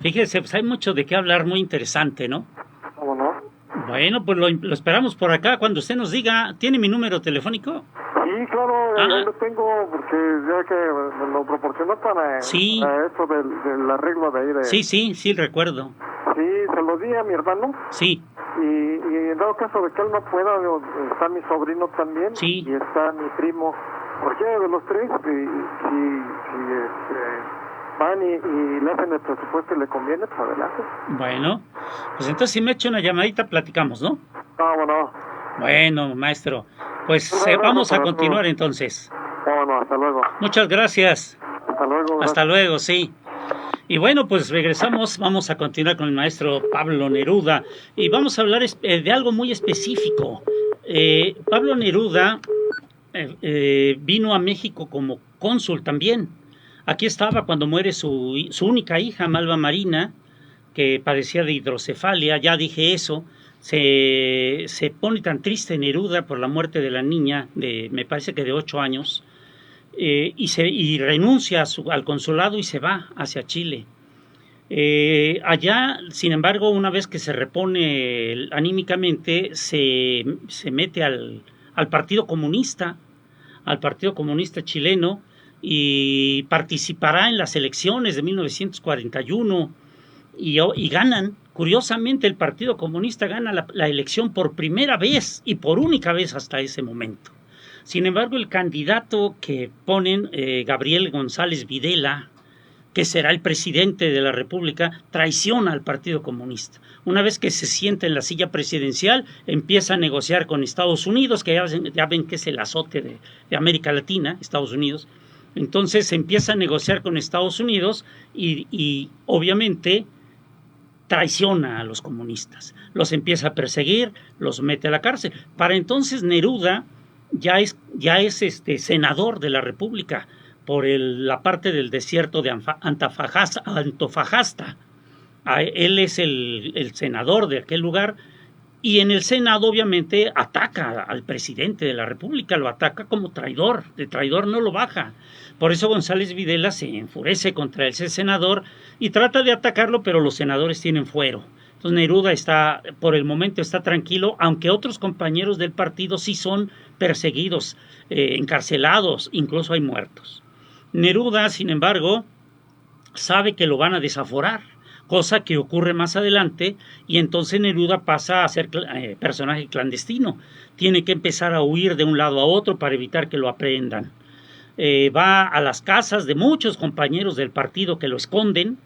S3: Fíjese, pues hay mucho de qué hablar, muy interesante, ¿no?
S7: ¿Cómo no?
S3: Bueno, pues lo esperamos por acá cuando usted nos diga. ¿Tiene mi número telefónico?
S7: Sí, claro, lo tengo, porque ya que me lo proporcionó para esto del arreglo de ahí.
S3: Sí, recuerdo.
S7: Sí, se lo di a mi hermano.
S3: Sí.
S7: Y en dado caso de que él no pueda, está mi sobrino también.
S3: Sí.
S7: Y está mi primo. Cualquiera de los tres, si van y le hacen el presupuesto y le conviene, pues adelante.
S3: Bueno, pues entonces si me echo una llamadita, platicamos, ¿no?
S7: Bueno.
S3: Bueno, maestro, pues vamos a continuar entonces.
S7: Bueno, hasta luego.
S3: Muchas gracias.
S7: Hasta luego. Gracias.
S3: Hasta luego, sí. Y bueno, pues regresamos, vamos a continuar con el maestro Pablo Neruda y vamos a hablar de algo muy específico. Pablo Neruda vino a México como cónsul también. Aquí estaba cuando muere su única hija, Malva Marina, que padecía de hidrocefalia. Ya dije eso. Se pone tan triste Neruda por la muerte de la niña, me parece que de 8 años, y renuncia al consulado y se va hacia Chile. Allá, sin embargo, una vez que se repone anímicamente, se mete al Partido Comunista chileno, y participará en las elecciones de 1941 y ganan. Curiosamente, el Partido Comunista gana la elección por primera vez y por única vez hasta ese momento. Sin embargo, el candidato que ponen, Gabriel González Videla, que será el presidente de la República, traiciona al Partido Comunista. Una vez que se sienta en la silla presidencial, empieza a negociar con Estados Unidos, que ya ven que es el azote de América Latina, Estados Unidos. Entonces se empieza a negociar con Estados Unidos y obviamente traiciona a los comunistas. Los empieza a perseguir, los mete a la cárcel. Para entonces Neruda ya es senador de la República por la parte del desierto de Antofagasta. Él es el senador de aquel lugar. Y en el Senado, obviamente, ataca al presidente de la República, lo ataca como traidor, de traidor no lo baja. Por eso González Videla se enfurece contra ese senador y trata de atacarlo, pero los senadores tienen fuero. Entonces Neruda por el momento está tranquilo, aunque otros compañeros del partido sí son perseguidos, encarcelados, incluso hay muertos. Neruda, sin embargo, sabe que lo van a desaforar, cosa que ocurre más adelante, y entonces Neruda pasa a ser personaje clandestino. Tiene que empezar a huir de un lado a otro para evitar que lo aprehendan. Va a las casas de muchos compañeros del partido que lo esconden,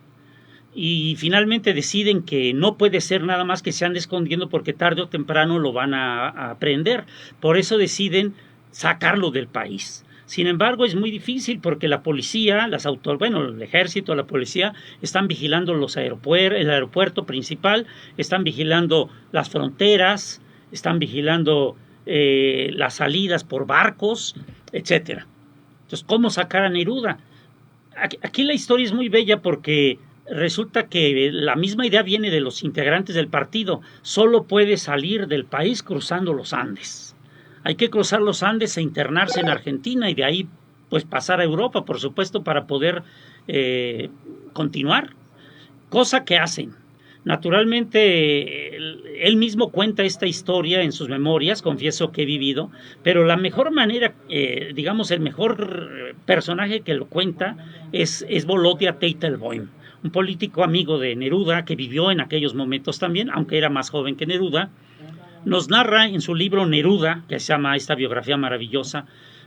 S3: y finalmente deciden que no puede ser nada más que se ande escondiendo porque tarde o temprano lo van a aprehender. Por eso deciden sacarlo del país. Sin embargo, es muy difícil porque la policía, el ejército, la policía, están vigilando el aeropuerto principal, están vigilando las fronteras, están vigilando las salidas por barcos, etcétera. Entonces, ¿cómo sacar a Neruda? Aquí la historia es muy bella porque resulta que la misma idea viene de los integrantes del partido. Solo puede salir del país cruzando los Andes. Hay que cruzar los Andes e internarse en Argentina y de ahí pues pasar a Europa, por supuesto, para poder continuar, cosa que hacen. Naturalmente, él mismo cuenta esta historia en sus memorias, confieso que he vivido, pero la mejor manera, digamos, el mejor personaje que lo cuenta es Volodya Teitelbaum, un político amigo de Neruda que vivió en aquellos momentos también, aunque era más joven que Neruda. Nos narra en su libro Neruda, que se llama esta biografía maravillosa,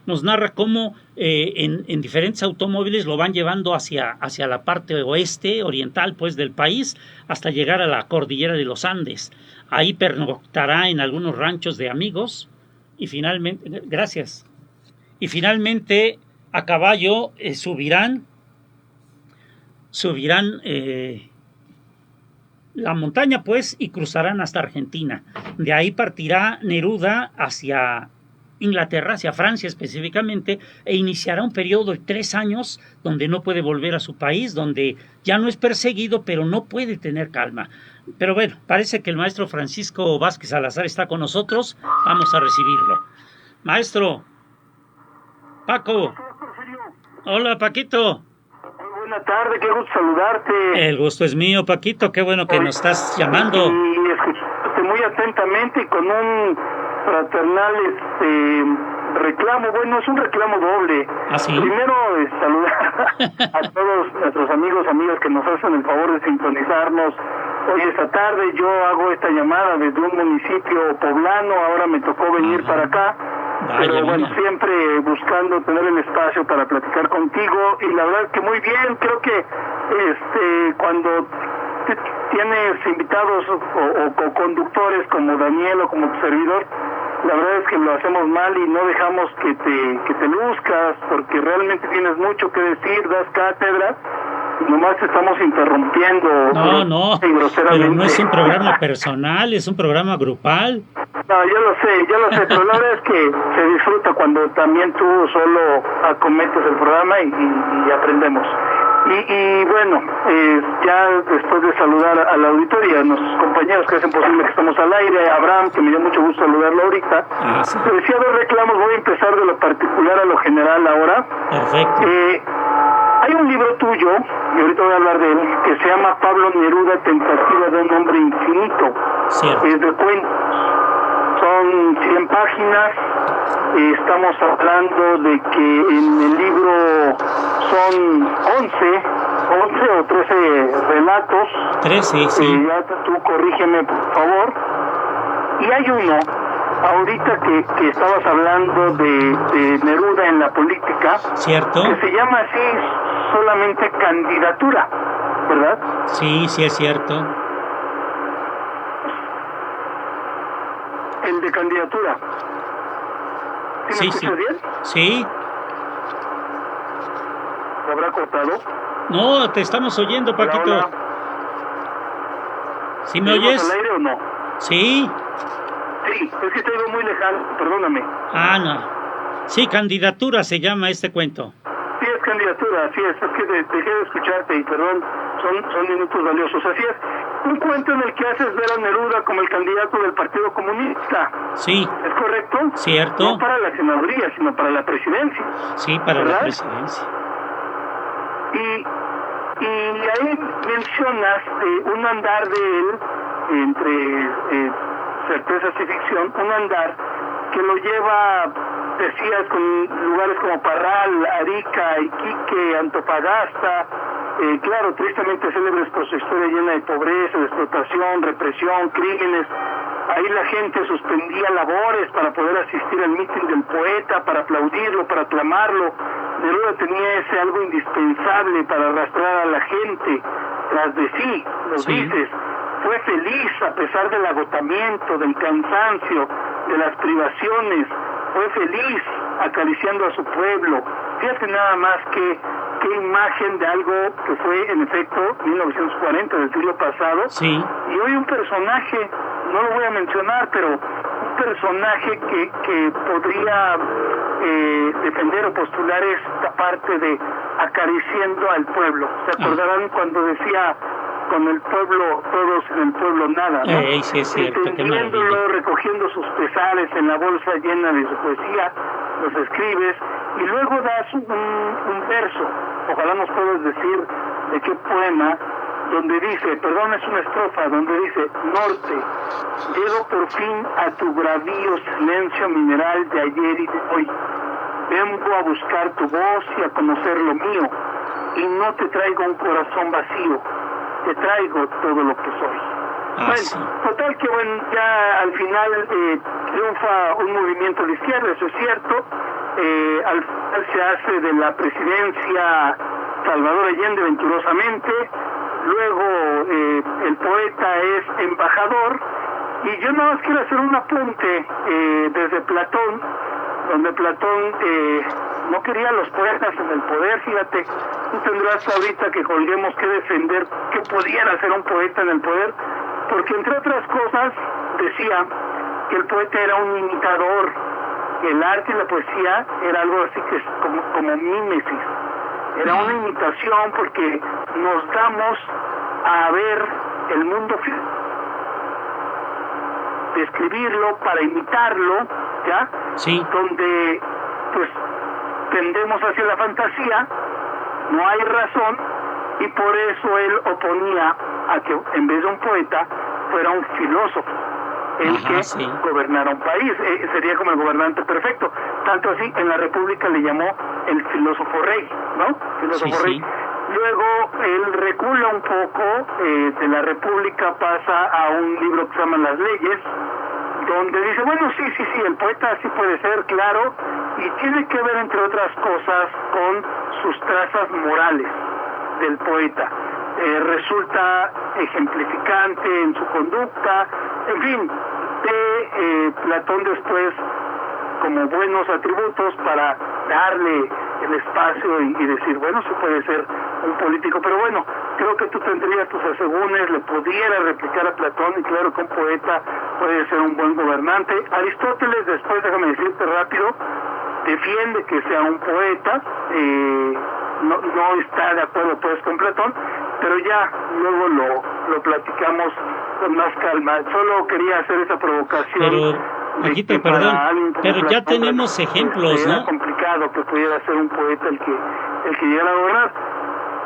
S3: nos narra cómo en diferentes automóviles lo van llevando hacia la parte oriental pues del país, hasta llegar a la cordillera de los Andes. Ahí pernoctará en algunos ranchos de amigos y finalmente, gracias, y finalmente a caballo subirán la montaña pues y cruzarán hasta Argentina. De ahí partirá Neruda hacia Inglaterra, hacia Francia específicamente, e iniciará un periodo de 3 años donde no puede volver a su país, donde ya no es perseguido, pero no puede tener calma. Pero bueno, parece que el maestro Francisco Vázquez Salazar está con nosotros. Vamos a recibirlo. Maestro Paco. Hola, Paquito.
S8: Buenas tardes, qué gusto saludarte.
S3: El gusto es mío, Paquito, qué bueno que nos estás llamando.
S8: Y escuchaste muy atentamente y con un fraternal reclamo. Bueno, es un reclamo doble.
S3: ¿Ah, sí?
S8: Primero, saludar a todos nuestros amigas que nos hacen el favor de sintonizarnos hoy esta tarde. Yo hago esta llamada desde un municipio poblano, ahora me tocó venir para acá. Pero bueno, siempre buscando tener el espacio para platicar contigo, y la verdad que muy bien. Creo que cuando tienes invitados o conductores como Daniel o como tu servidor, la verdad es que lo hacemos mal y no dejamos que te luzcas, porque realmente tienes mucho que decir, das cátedra, y nomás te estamos interrumpiendo.
S3: No, pero no es un programa personal, es un programa grupal.
S8: No, yo lo sé, pero la verdad es que se disfruta cuando también tú solo acometes el programa y aprendemos. Y bueno, ya después de saludar a la auditoría, a nuestros compañeros que hacen posible que estemos al aire, a Abraham, que me dio mucho gusto saludarlo ahorita,
S3: sí.
S8: Te decía 2 reclamos, voy a empezar de lo particular a lo general ahora.
S3: Perfecto.
S8: Hay un libro tuyo, y ahorita voy a hablar de él, que se llama Pablo Neruda, Tentativa de un hombre infinito.
S3: Cierto.
S8: Es de cuentos. Son 100 páginas. Estamos hablando de que en el libro son 11 o 13 relatos.
S3: 13, sí.
S8: Ya tú corrígeme, por favor. Y hay uno, ahorita que estabas hablando de Neruda en la política.
S3: Cierto.
S8: Que se llama así solamente Candidatura, ¿verdad?
S3: Sí, es cierto.
S8: El de Candidatura. ¿Sí me escuchas bien?
S3: Sí.
S8: ¿Se habrá cortado?
S3: No, te estamos oyendo, Paquito.
S8: Hola.
S3: ¿Sí me oyes?
S8: ¿Al aire o no?
S3: Sí.
S8: Sí, es que te oigo muy lejano, perdóname.
S3: No. Sí, Candidatura se llama este cuento.
S8: Sí, es Candidatura, así es que dejé de escucharte y perdón, son minutos valiosos, así es. Un cuento en el que haces ver a Neruda como el candidato del Partido Comunista.
S3: Sí.
S8: ¿Es correcto?
S3: Cierto.
S8: No para la senaduría, sino para la presidencia.
S3: Sí, para
S8: ¿verdad?
S3: la presidencia.
S8: Y ahí mencionas un andar de él, entre certezas y ficción, un andar que lo lleva, decías, con lugares como Parral, Arica, Iquique, Antofagasta, claro, tristemente célebres por su historia llena de pobreza, de explotación, represión, crímenes. Ahí la gente suspendía labores para poder asistir al mitin del poeta, para aplaudirlo, para aclamarlo. Neruda tenía ese algo indispensable para arrastrar a la gente tras de sí, los dices. Fue feliz a pesar del agotamiento, del cansancio, de las privaciones. Fue feliz acariciando a su pueblo. Fíjate nada más qué imagen de algo que fue, en efecto, 1940, del siglo pasado.
S3: Sí.
S8: Y hoy un personaje, no lo voy a mencionar, pero un personaje que podría defender o postular esta parte de acariciando al pueblo. ¿Se acordarán cuando decía, con el pueblo todos, en el pueblo nada, ¿no?
S3: Sí, es cierto,
S8: entendiéndolo, recogiendo sus pesares en la bolsa llena de su poesía, los escribes y luego das un verso. Ojalá nos puedas decir de qué poema, donde dice, perdón, es una estrofa, donde dice: norte, llego por fin a tu bravío silencio mineral de ayer y de hoy. Vengo a buscar tu voz y a conocer lo mío, y no te traigo un corazón vacío, te traigo todo lo que soy.
S3: Sí.
S8: Total que bueno, ya al final triunfa un movimiento de izquierda, eso es cierto. Al final se hace de la presidencia Salvador Allende venturosamente. Luego el poeta es embajador, y yo nada más quiero hacer un apunte desde Platón, donde Platón no quería a los poetas en el poder. Fíjate, tú tendrás ahorita que colguemos que defender que pudiera ser un poeta en el poder, porque entre otras cosas decía que el poeta era un imitador, que el arte y la poesía era algo así que es como mímesis, era una imitación, porque nos damos a ver el mundo, describirlo para imitarlo, ¿ya?
S3: Sí.
S8: Donde pues tendemos hacia la fantasía, no hay razón, y por eso él oponía a que en vez de un poeta fuera un filósofo el que gobernara un país. Sería como el gobernante perfecto. Tanto así, en la República le llamó el filósofo rey, ¿no? Filósofo rey. Luego él recula un poco, de la República pasa a un libro que se llama Las Leyes, donde dice, bueno, sí, el poeta sí puede ser, claro, y tiene que ver, entre otras cosas, con sus trazas morales del poeta. Resulta ejemplificante en su conducta, en fin, de Platón después como buenos atributos para darle el espacio y decir, bueno, sí puede ser un político. Pero bueno, creo que tú tendrías tus asegúnes, le pudiera replicar a Platón, y claro que un poeta puede ser un buen gobernante. Aristóteles, después, déjame decirte rápido, defiende que sea un poeta, no está de acuerdo pues con Platón, pero ya luego lo platicamos con más calma. Solo quería hacer esa provocación.
S3: Pero, Paquito, perdón, pero ya tenemos ejemplos, ¿no?
S8: Era complicado que pudiera ser un poeta el que llegara a gobernar.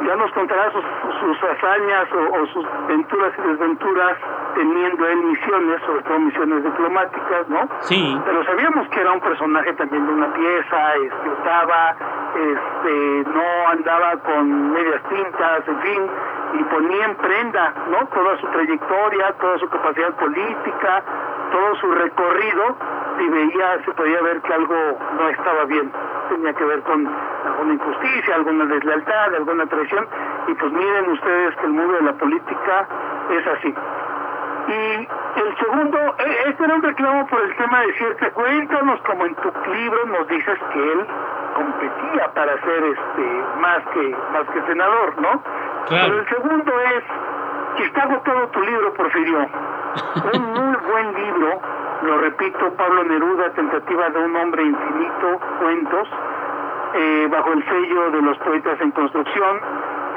S8: Ya nos contará sus hazañas o sus venturas y desventuras teniendo él misiones, sobre todo misiones diplomáticas, ¿no?
S3: Sí.
S8: Pero sabíamos que era un personaje también de una pieza, explotaba, no andaba con medias tintas, en fin, y ponía en prenda, ¿no? Toda su trayectoria, toda su capacidad política, todo su recorrido, y se podía ver que algo no estaba bien. Tenía que ver con alguna injusticia, alguna deslealtad, alguna traición, y pues miren ustedes que el mundo de la política es así. Y el segundo, este era un reclamo por el tema de cierta, cuéntanos, como en tu libro nos dices que él competía para ser más que senador, ¿no?
S3: Claro.
S8: Pero el segundo es que está agotado tu libro, Porfirio. Un muy buen libro, lo repito, Pablo Neruda, Tentativa de un hombre infinito, cuentos, bajo el sello de los poetas en construcción.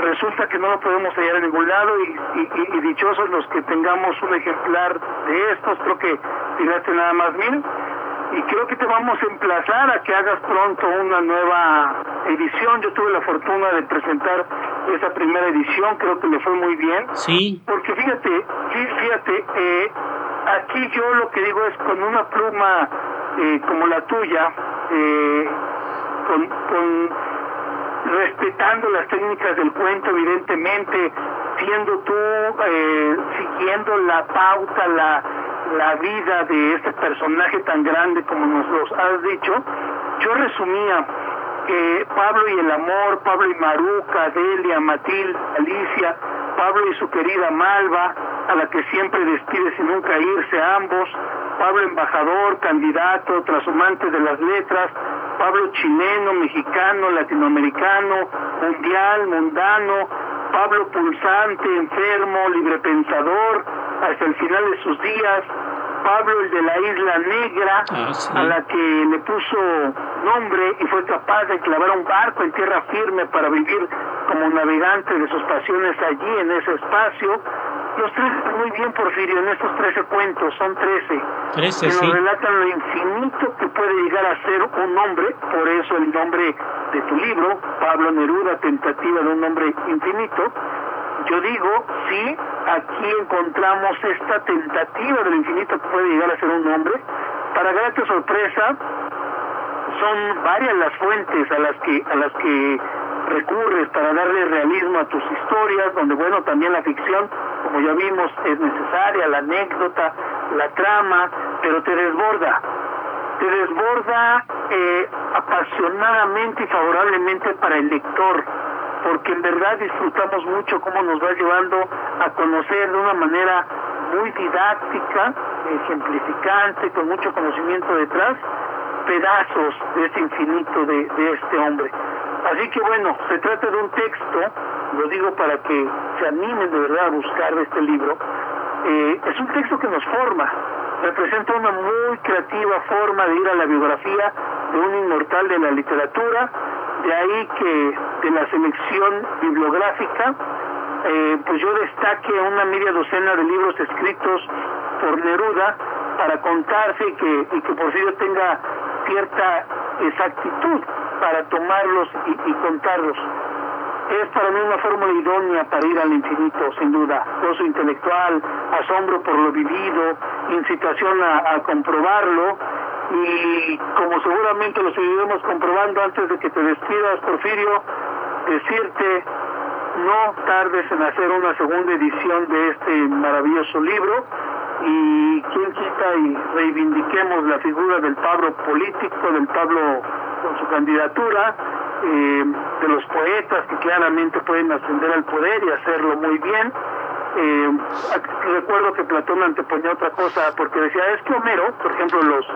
S8: Resulta que no lo podemos hallar en ningún lado, y dichosos los que tengamos un ejemplar de estos. Creo que tiraste nada más 1000, y creo que te vamos a emplazar a que hagas pronto una nueva edición. Yo tuve la fortuna de presentar esa primera edición, creo que le fue muy bien.
S3: Sí.
S8: Porque fíjate, aquí yo lo que digo es, con una pluma como la tuya, respetando las técnicas del cuento, evidentemente, siendo tú siguiendo la pauta, la vida de este personaje tan grande como nos los has dicho. Yo resumía Pablo y el amor, Pablo y Maruca, Delia, Matilde, Alicia, Pablo y su querida Malva, a la que siempre despide sin nunca irse ambos, Pablo embajador, candidato, trashumante de las letras, Pablo chileno, mexicano, latinoamericano, mundial, mundano, Pablo pulsante, enfermo, librepensador, hasta el final de sus días, Pablo el de la Isla Negra, a la que le puso nombre y fue capaz de clavar un barco en tierra firme para vivir como navegante de sus pasiones allí en ese espacio, Los 13 muy bien, Porfirio, en estos 13 cuentos, son 13.
S3: 13,
S8: que
S3: sí.
S8: nos relatan lo infinito que puede llegar a ser un hombre, por eso el nombre de tu libro, Pablo Neruda, Tentativa de un hombre infinito. Yo digo, sí, aquí encontramos esta tentativa del infinito que puede llegar a ser un hombre. Para grata sorpresa, son varias las fuentes a las que recurres para darle realismo a tus historias, donde bueno, también la ficción, como ya vimos, es necesaria, la anécdota, la trama, pero te desborda apasionadamente y favorablemente para el lector, porque en verdad disfrutamos mucho cómo nos va llevando a conocer de una manera muy didáctica, ejemplificante, con mucho conocimiento detrás, pedazos de ese infinito de este hombre. Así que bueno, se trata de un texto, lo digo para que se animen de verdad a buscar este libro, es un texto que nos forma, representa una muy creativa forma de ir a la biografía de un inmortal de la literatura, de ahí que de la selección bibliográfica, pues yo destaque una media docena de libros escritos por Neruda para contarse y que Porfirio tenga cierta exactitud para tomarlos y contarlos. Es para mí una fórmula idónea para ir al infinito, sin duda. Gozo intelectual, asombro por lo vivido, incitación a comprobarlo, y como seguramente lo seguiremos comprobando antes de que te despidas, Porfirio, decirte, no tardes en hacer una segunda edición de este maravilloso libro, y quién quita y reivindiquemos la figura del Pablo político, del Pablo con su candidatura, de los poetas que claramente pueden ascender al poder y hacerlo muy bien. Recuerdo que Platón anteponía otra cosa, porque decía, es que Homero, por ejemplo, los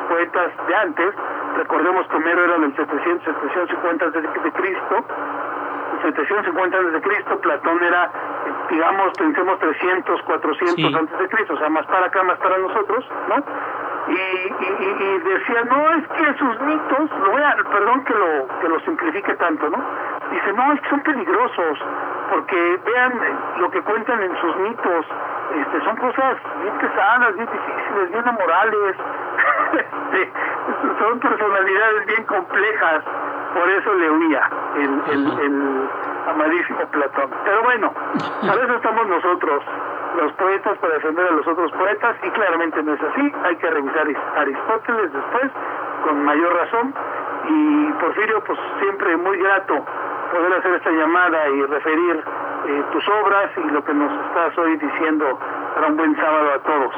S8: poetas de antes, recordemos que Homero era del 750 a.C., 750 a.C., Platón era, digamos, pensemos 300, 400
S3: sí.
S8: a.C., o sea, más para acá, más para nosotros, ¿no? Y decía, no, es que sus mitos, perdón que lo simplifique tanto, ¿no? Dice, no, es que son peligrosos, porque vean lo que cuentan en sus mitos, son cosas bien pesadas, bien difíciles, bien amorales, son personalidades bien complejas, por eso le huía el amadísimo Platón. Pero bueno, para eso estamos nosotros, los poetas, para defender a los otros poetas, y claramente no es así. Hay que revisar Aristóteles después, con mayor razón, y Porfirio, pues siempre muy grato poder hacer esta llamada y referir tus obras y lo que nos estás hoy diciendo para un buen sábado a todos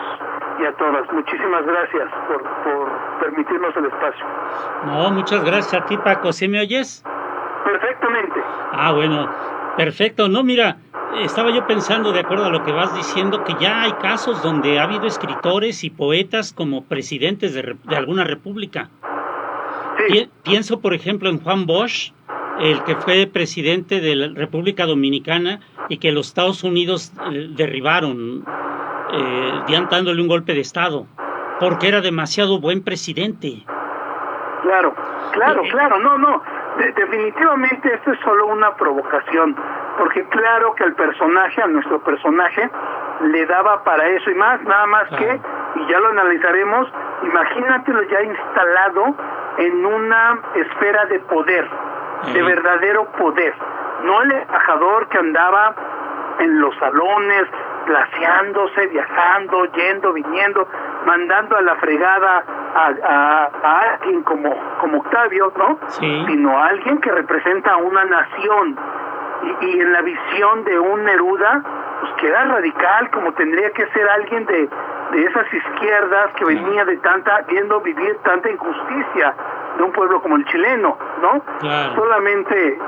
S8: y a todas. Muchísimas gracias por permitirnos el espacio.
S3: No, muchas gracias a ti, Paco. ¿Sí me oyes?
S8: Perfectamente.
S3: Ah, bueno, perfecto. No, mira, estaba yo pensando, de acuerdo a lo que vas diciendo, que ya hay casos donde ha habido escritores y poetas como presidentes de alguna república.
S8: Sí.
S3: Pienso, por ejemplo, en Juan Bosch, el que fue presidente de la República Dominicana y que los Estados Unidos derribaron, dándole un golpe de Estado, porque era demasiado buen presidente.
S8: Claro. No. Definitivamente esto es solo una provocación, porque claro que a nuestro personaje, le daba para eso y más, nada más que, y ya lo analizaremos, imagínatelo ya instalado en una esfera de poder, de verdadero poder, no el embajador que andaba en los salones, placeándose, viajando, yendo, viniendo, mandando a la fregada a alguien como Octavio, ¿no?
S3: Sí.
S8: Sino a alguien que representa a una nación, y en la visión de un Neruda, pues queda radical, como tendría que ser alguien de esas izquierdas que venía viendo vivir tanta injusticia de un pueblo como el chileno, ¿no?
S3: Claro.
S8: Solamente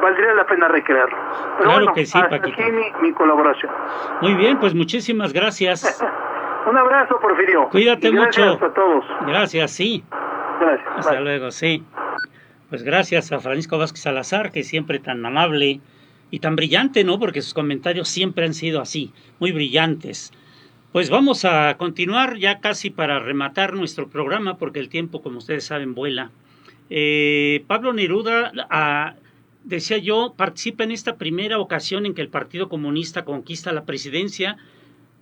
S8: valdría la pena recrearlo. Pero
S3: Claro
S8: bueno,
S3: que sí,
S8: hasta
S3: Paquito.
S8: aquí mi colaboración.
S3: Muy bien, pues muchísimas gracias.
S8: Un abrazo, Porfirio.
S3: Cuídate
S8: Y gracias
S3: mucho.
S8: a todos.
S3: Gracias, sí.
S8: Gracias.
S3: Hasta
S8: Bye.
S3: luego, sí. Pues gracias a Francisco Vázquez Salazar, que siempre tan amable y tan brillante, ¿no? Porque sus comentarios siempre han sido así, muy brillantes. Pues vamos a continuar ya casi para rematar nuestro programa, porque el tiempo, como ustedes saben, vuela. Pablo Neruda decía yo, participa en esta primera ocasión en que el Partido Comunista conquista la presidencia,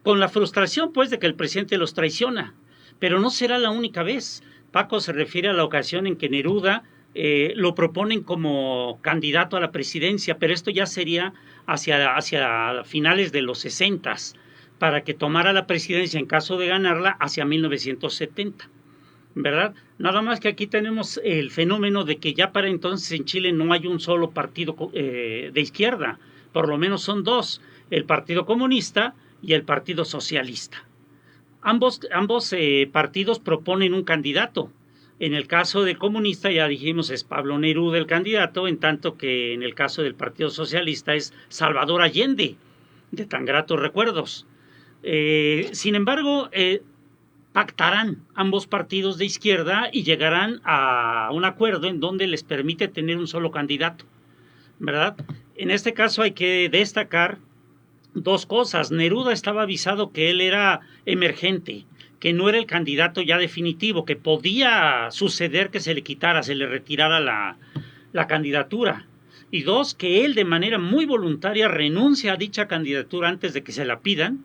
S3: con la frustración, pues, de que el presidente los traiciona. Pero no será la única vez. Paco se refiere a la ocasión en que Neruda lo proponen como candidato a la presidencia, pero esto ya sería hacia finales de los 60s, para que tomara la presidencia en caso de ganarla hacia 1970, ¿verdad? Nada más que aquí tenemos el fenómeno de que ya para entonces en Chile no hay un solo partido de izquierda, por lo menos son dos, el Partido Comunista y el Partido Socialista. Ambos partidos proponen un candidato. En el caso del comunista, ya dijimos, es Pablo Neruda el candidato, en tanto que en el caso del Partido Socialista es Salvador Allende, de tan gratos recuerdos. Sin embargo, pactarán ambos partidos de izquierda y llegarán a un acuerdo en donde les permite tener un solo candidato, ¿verdad? En este caso hay que destacar dos cosas. Neruda estaba avisado que él era emergente, que no era el candidato ya definitivo, que podía suceder que se le retirara la candidatura. Y dos, que él de manera muy voluntaria renuncia a dicha candidatura antes de que se la pidan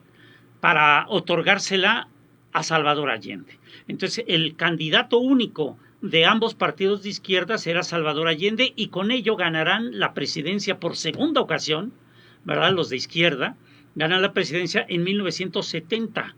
S3: para otorgársela a Salvador Allende. Entonces, el candidato único de ambos partidos de izquierda será Salvador Allende y con ello ganarán la presidencia por segunda ocasión, ¿verdad? Los de izquierda ganan la presidencia en 1970.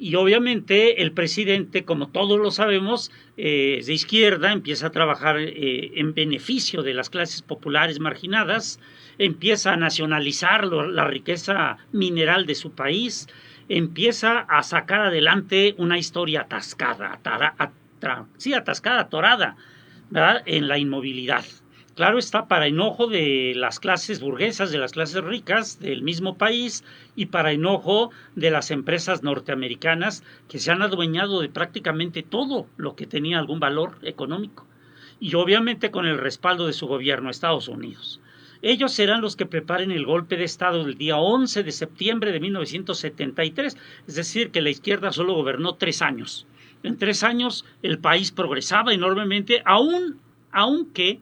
S3: Y obviamente el presidente, como todos lo sabemos, de izquierda, empieza a trabajar en beneficio de las clases populares marginadas, empieza a nacionalizar la riqueza mineral de su país, empieza a sacar adelante una historia atascada, atorada, ¿verdad? En la inmovilidad. Claro está, para enojo de las clases burguesas, de las clases ricas del mismo país y para enojo de las empresas norteamericanas que se han adueñado de prácticamente todo lo que tenía algún valor económico. Y obviamente con el respaldo de su gobierno, Estados Unidos. Ellos serán los que preparen el golpe de Estado del día 11 de septiembre de 1973, es decir, que la izquierda solo gobernó 3 años. En 3 años el país progresaba enormemente, aunque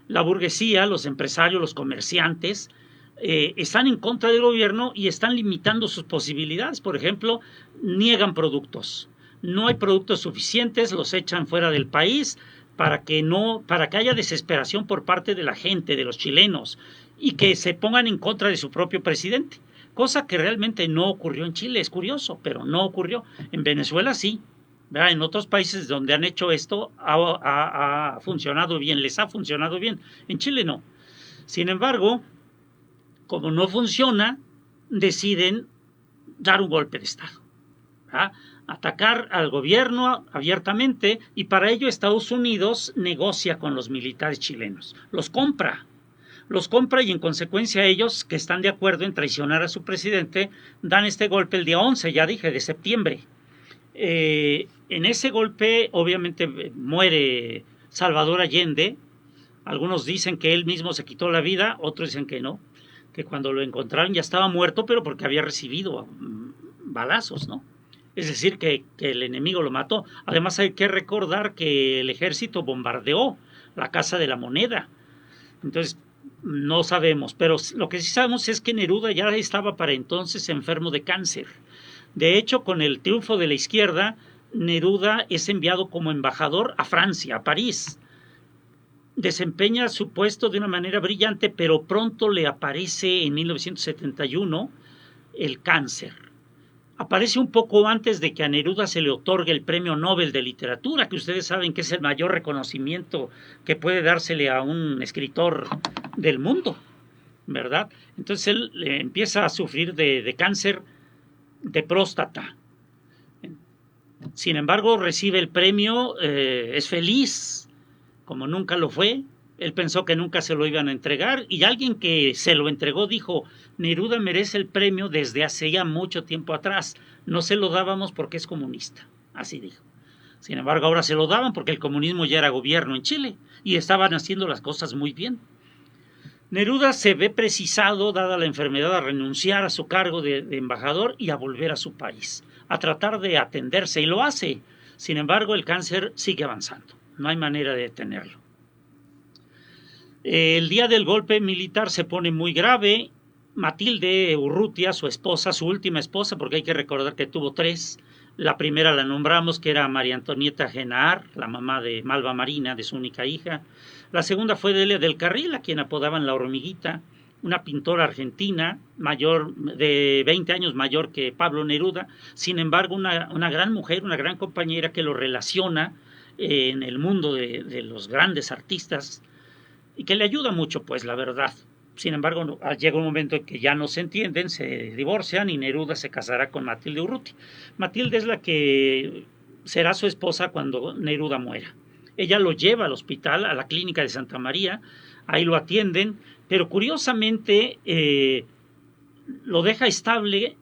S3: la burguesía, los empresarios, los comerciantes, están en contra del gobierno y están limitando sus posibilidades. Por ejemplo, niegan productos. No hay productos suficientes, los echan fuera del país para que haya desesperación por parte de la gente, de los chilenos, y que se pongan en contra de su propio presidente. Cosa que realmente no ocurrió en Chile. Es curioso, pero no ocurrió. En Venezuela sí. ¿Verdad? En otros países donde han hecho esto ha funcionado bien, les ha funcionado bien. En Chile no. Sin embargo, como no funciona, deciden dar un golpe de Estado, ¿verdad? Atacar al gobierno abiertamente, y para ello Estados Unidos negocia con los militares chilenos, los compra y en consecuencia ellos, que están de acuerdo en traicionar a su presidente, dan este golpe el día 11, ya dije, de septiembre. En ese golpe obviamente muere Salvador Allende. Algunos dicen que él mismo se quitó la vida, otros dicen que no, que cuando lo encontraron ya estaba muerto, pero porque había recibido balazos, ¿no? Es decir, que el enemigo lo mató. Además hay que recordar que el ejército bombardeó la Casa de la Moneda. Entonces no sabemos, pero lo que sí sabemos es que Neruda ya estaba para entonces enfermo de cáncer. De hecho, con el triunfo de la izquierda, Neruda es enviado como embajador a Francia, a París. Desempeña su puesto de una manera brillante, pero pronto le aparece en 1971 el cáncer. Aparece un poco antes de que a Neruda se le otorgue el Premio Nobel de Literatura, que ustedes saben que es el mayor reconocimiento que puede dársele a un escritor del mundo, ¿verdad? Entonces él empieza a sufrir de cáncer de próstata. Sin embargo, recibe el premio, es feliz, como nunca lo fue. Él pensó que nunca se lo iban a entregar, y alguien que se lo entregó dijo: Neruda merece el premio desde hace ya mucho tiempo atrás, no se lo dábamos porque es comunista, así dijo. Sin embargo, ahora se lo daban porque el comunismo ya era gobierno en Chile y estaban haciendo las cosas muy bien. Neruda se ve precisado, dada la enfermedad, a renunciar a su cargo de embajador y a volver a su país, a tratar de atenderse, y lo hace. Sin embargo, el cáncer sigue avanzando, no hay manera de detenerlo. El día del golpe militar se pone muy grave. Matilde Urrutia, su esposa, su última esposa, porque hay que recordar que tuvo 3. La primera la nombramos, que era María Antonieta Genaar, la mamá de Malva Marina, de su única hija. La segunda fue Delia del Carril, a quien apodaban la Hormiguita, una pintora argentina, mayor de 20 años mayor que Pablo Neruda. Sin embargo, una gran mujer, una gran compañera que lo relaciona en el mundo de los grandes artistas y que le ayuda mucho, pues, la verdad. Sin embargo, llega un momento en que ya no se entienden, se divorcian y Neruda se casará con Matilde Urrutia. Matilde es la que será su esposa cuando Neruda muera. Ella lo lleva al hospital, a la clínica de Santa María, ahí lo atienden, pero curiosamente lo deja estable.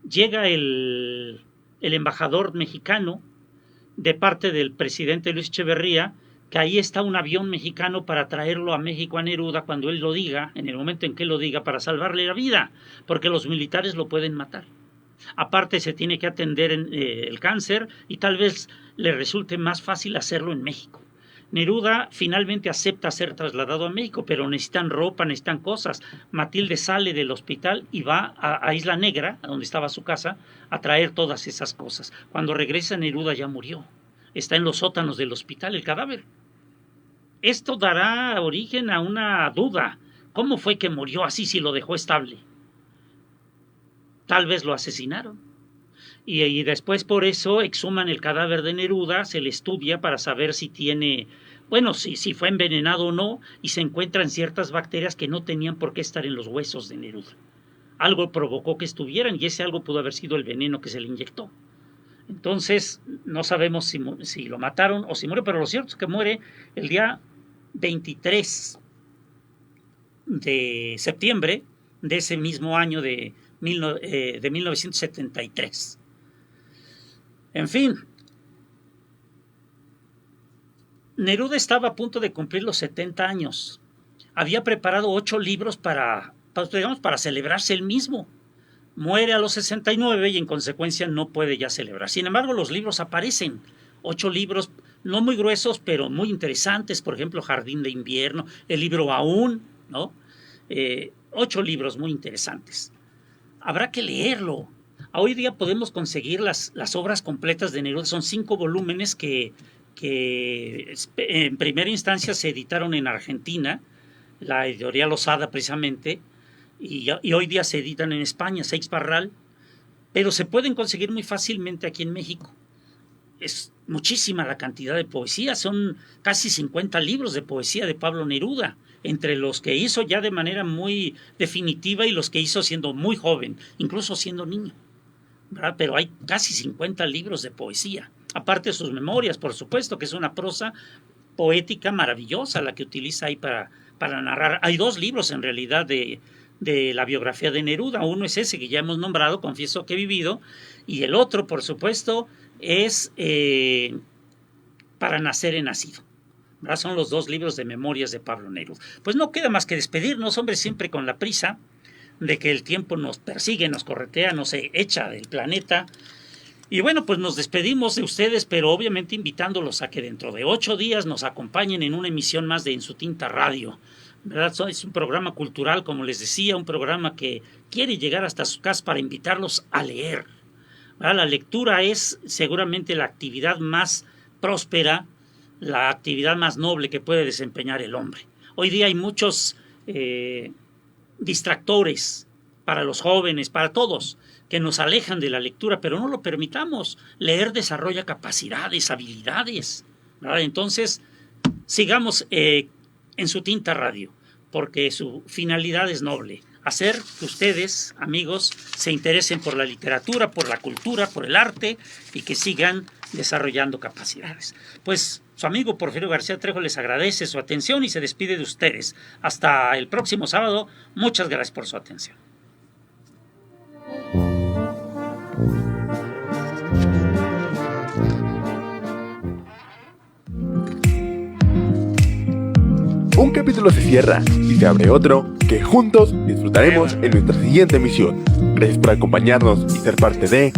S3: Llega el embajador mexicano de parte del presidente Luis Echeverría, que ahí está un avión mexicano para traerlo a México a Neruda cuando él lo diga, en el momento en que él lo diga, para salvarle la vida, porque los militares lo pueden matar. Aparte se tiene que atender el cáncer y tal vez le resulte más fácil hacerlo en México. Neruda finalmente acepta ser trasladado a México, pero necesitan ropa, necesitan cosas. Matilde sale del hospital y va a Isla Negra, donde estaba su casa, a traer todas esas cosas. Cuando regresa, Neruda ya murió. Está en los sótanos del hospital el cadáver. Esto dará origen a una duda. ¿Cómo fue que murió así si lo dejó estable? Tal vez lo asesinaron. Y después por eso exhuman el cadáver de Neruda, se le estudia para saber si tiene, si fue envenenado o no, y se encuentran ciertas bacterias que no tenían por qué estar en los huesos de Neruda. Algo provocó que estuvieran y ese algo pudo haber sido el veneno que se le inyectó. Entonces, no sabemos si lo mataron o si murió, pero lo cierto es que muere el día 23 de septiembre de ese mismo año de 1973. En fin, Neruda estaba a punto de cumplir los 70 años. Había preparado 8 libros para celebrarse él mismo. Muere a los 69 y en consecuencia no puede ya celebrar. Sin embargo, los libros aparecen. 8 libros, no muy gruesos, pero muy interesantes. Por ejemplo, Jardín de Invierno, el libro Aún, ¿no? 8 libros muy interesantes. Habrá que leerlo. Hoy día podemos conseguir las obras completas de Neruda. Son 5 volúmenes que en primera instancia se editaron en Argentina, la editorial Osada precisamente, y hoy día se editan en España, Seix Barral, pero se pueden conseguir muy fácilmente aquí en México. Es muchísima la cantidad de poesía, son casi 50 libros de poesía de Pablo Neruda, entre los que hizo ya de manera muy definitiva y los que hizo siendo muy joven, incluso siendo niño, ¿verdad? Pero hay casi 50 libros de poesía, aparte de sus memorias, por supuesto, que es una prosa poética maravillosa la que utiliza ahí para narrar. Hay 2 libros en realidad de la biografía de Neruda. Uno es ese que ya hemos nombrado, Confieso que he vivido, y el otro, por supuesto, es Para nacer he nacido. ¿Verdad? Son los 2 libros de memorias de Pablo Neruda. Pues no queda más que despedirnos, hombre, siempre con la prisa de que el tiempo nos persigue, nos corretea, nos echa del planeta. Y bueno, pues nos despedimos de ustedes, pero obviamente invitándolos a que dentro de 8 días nos acompañen en una emisión más de En su Tinta Radio. ¿Verdad? Es un programa cultural, como les decía, un programa que quiere llegar hasta sus casas para invitarlos a leer. ¿Verdad? La lectura es seguramente la actividad más próspera, la actividad más noble que puede desempeñar el hombre. Hoy día hay muchos distractores para los jóvenes, para todos, que nos alejan de la lectura, pero no lo permitamos. Leer desarrolla capacidades, habilidades, ¿verdad? Entonces, sigamos en su Tinta Radio, porque su finalidad es noble, hacer que ustedes, amigos, se interesen por la literatura, por la cultura, por el arte y que sigan desarrollando capacidades. Pues su amigo Porfirio García Trejo les agradece su atención y se despide de ustedes. Hasta el próximo sábado. Muchas gracias por su atención.
S2: Un capítulo se cierra y se abre otro que juntos disfrutaremos en nuestra siguiente emisión. Gracias por acompañarnos y ser parte de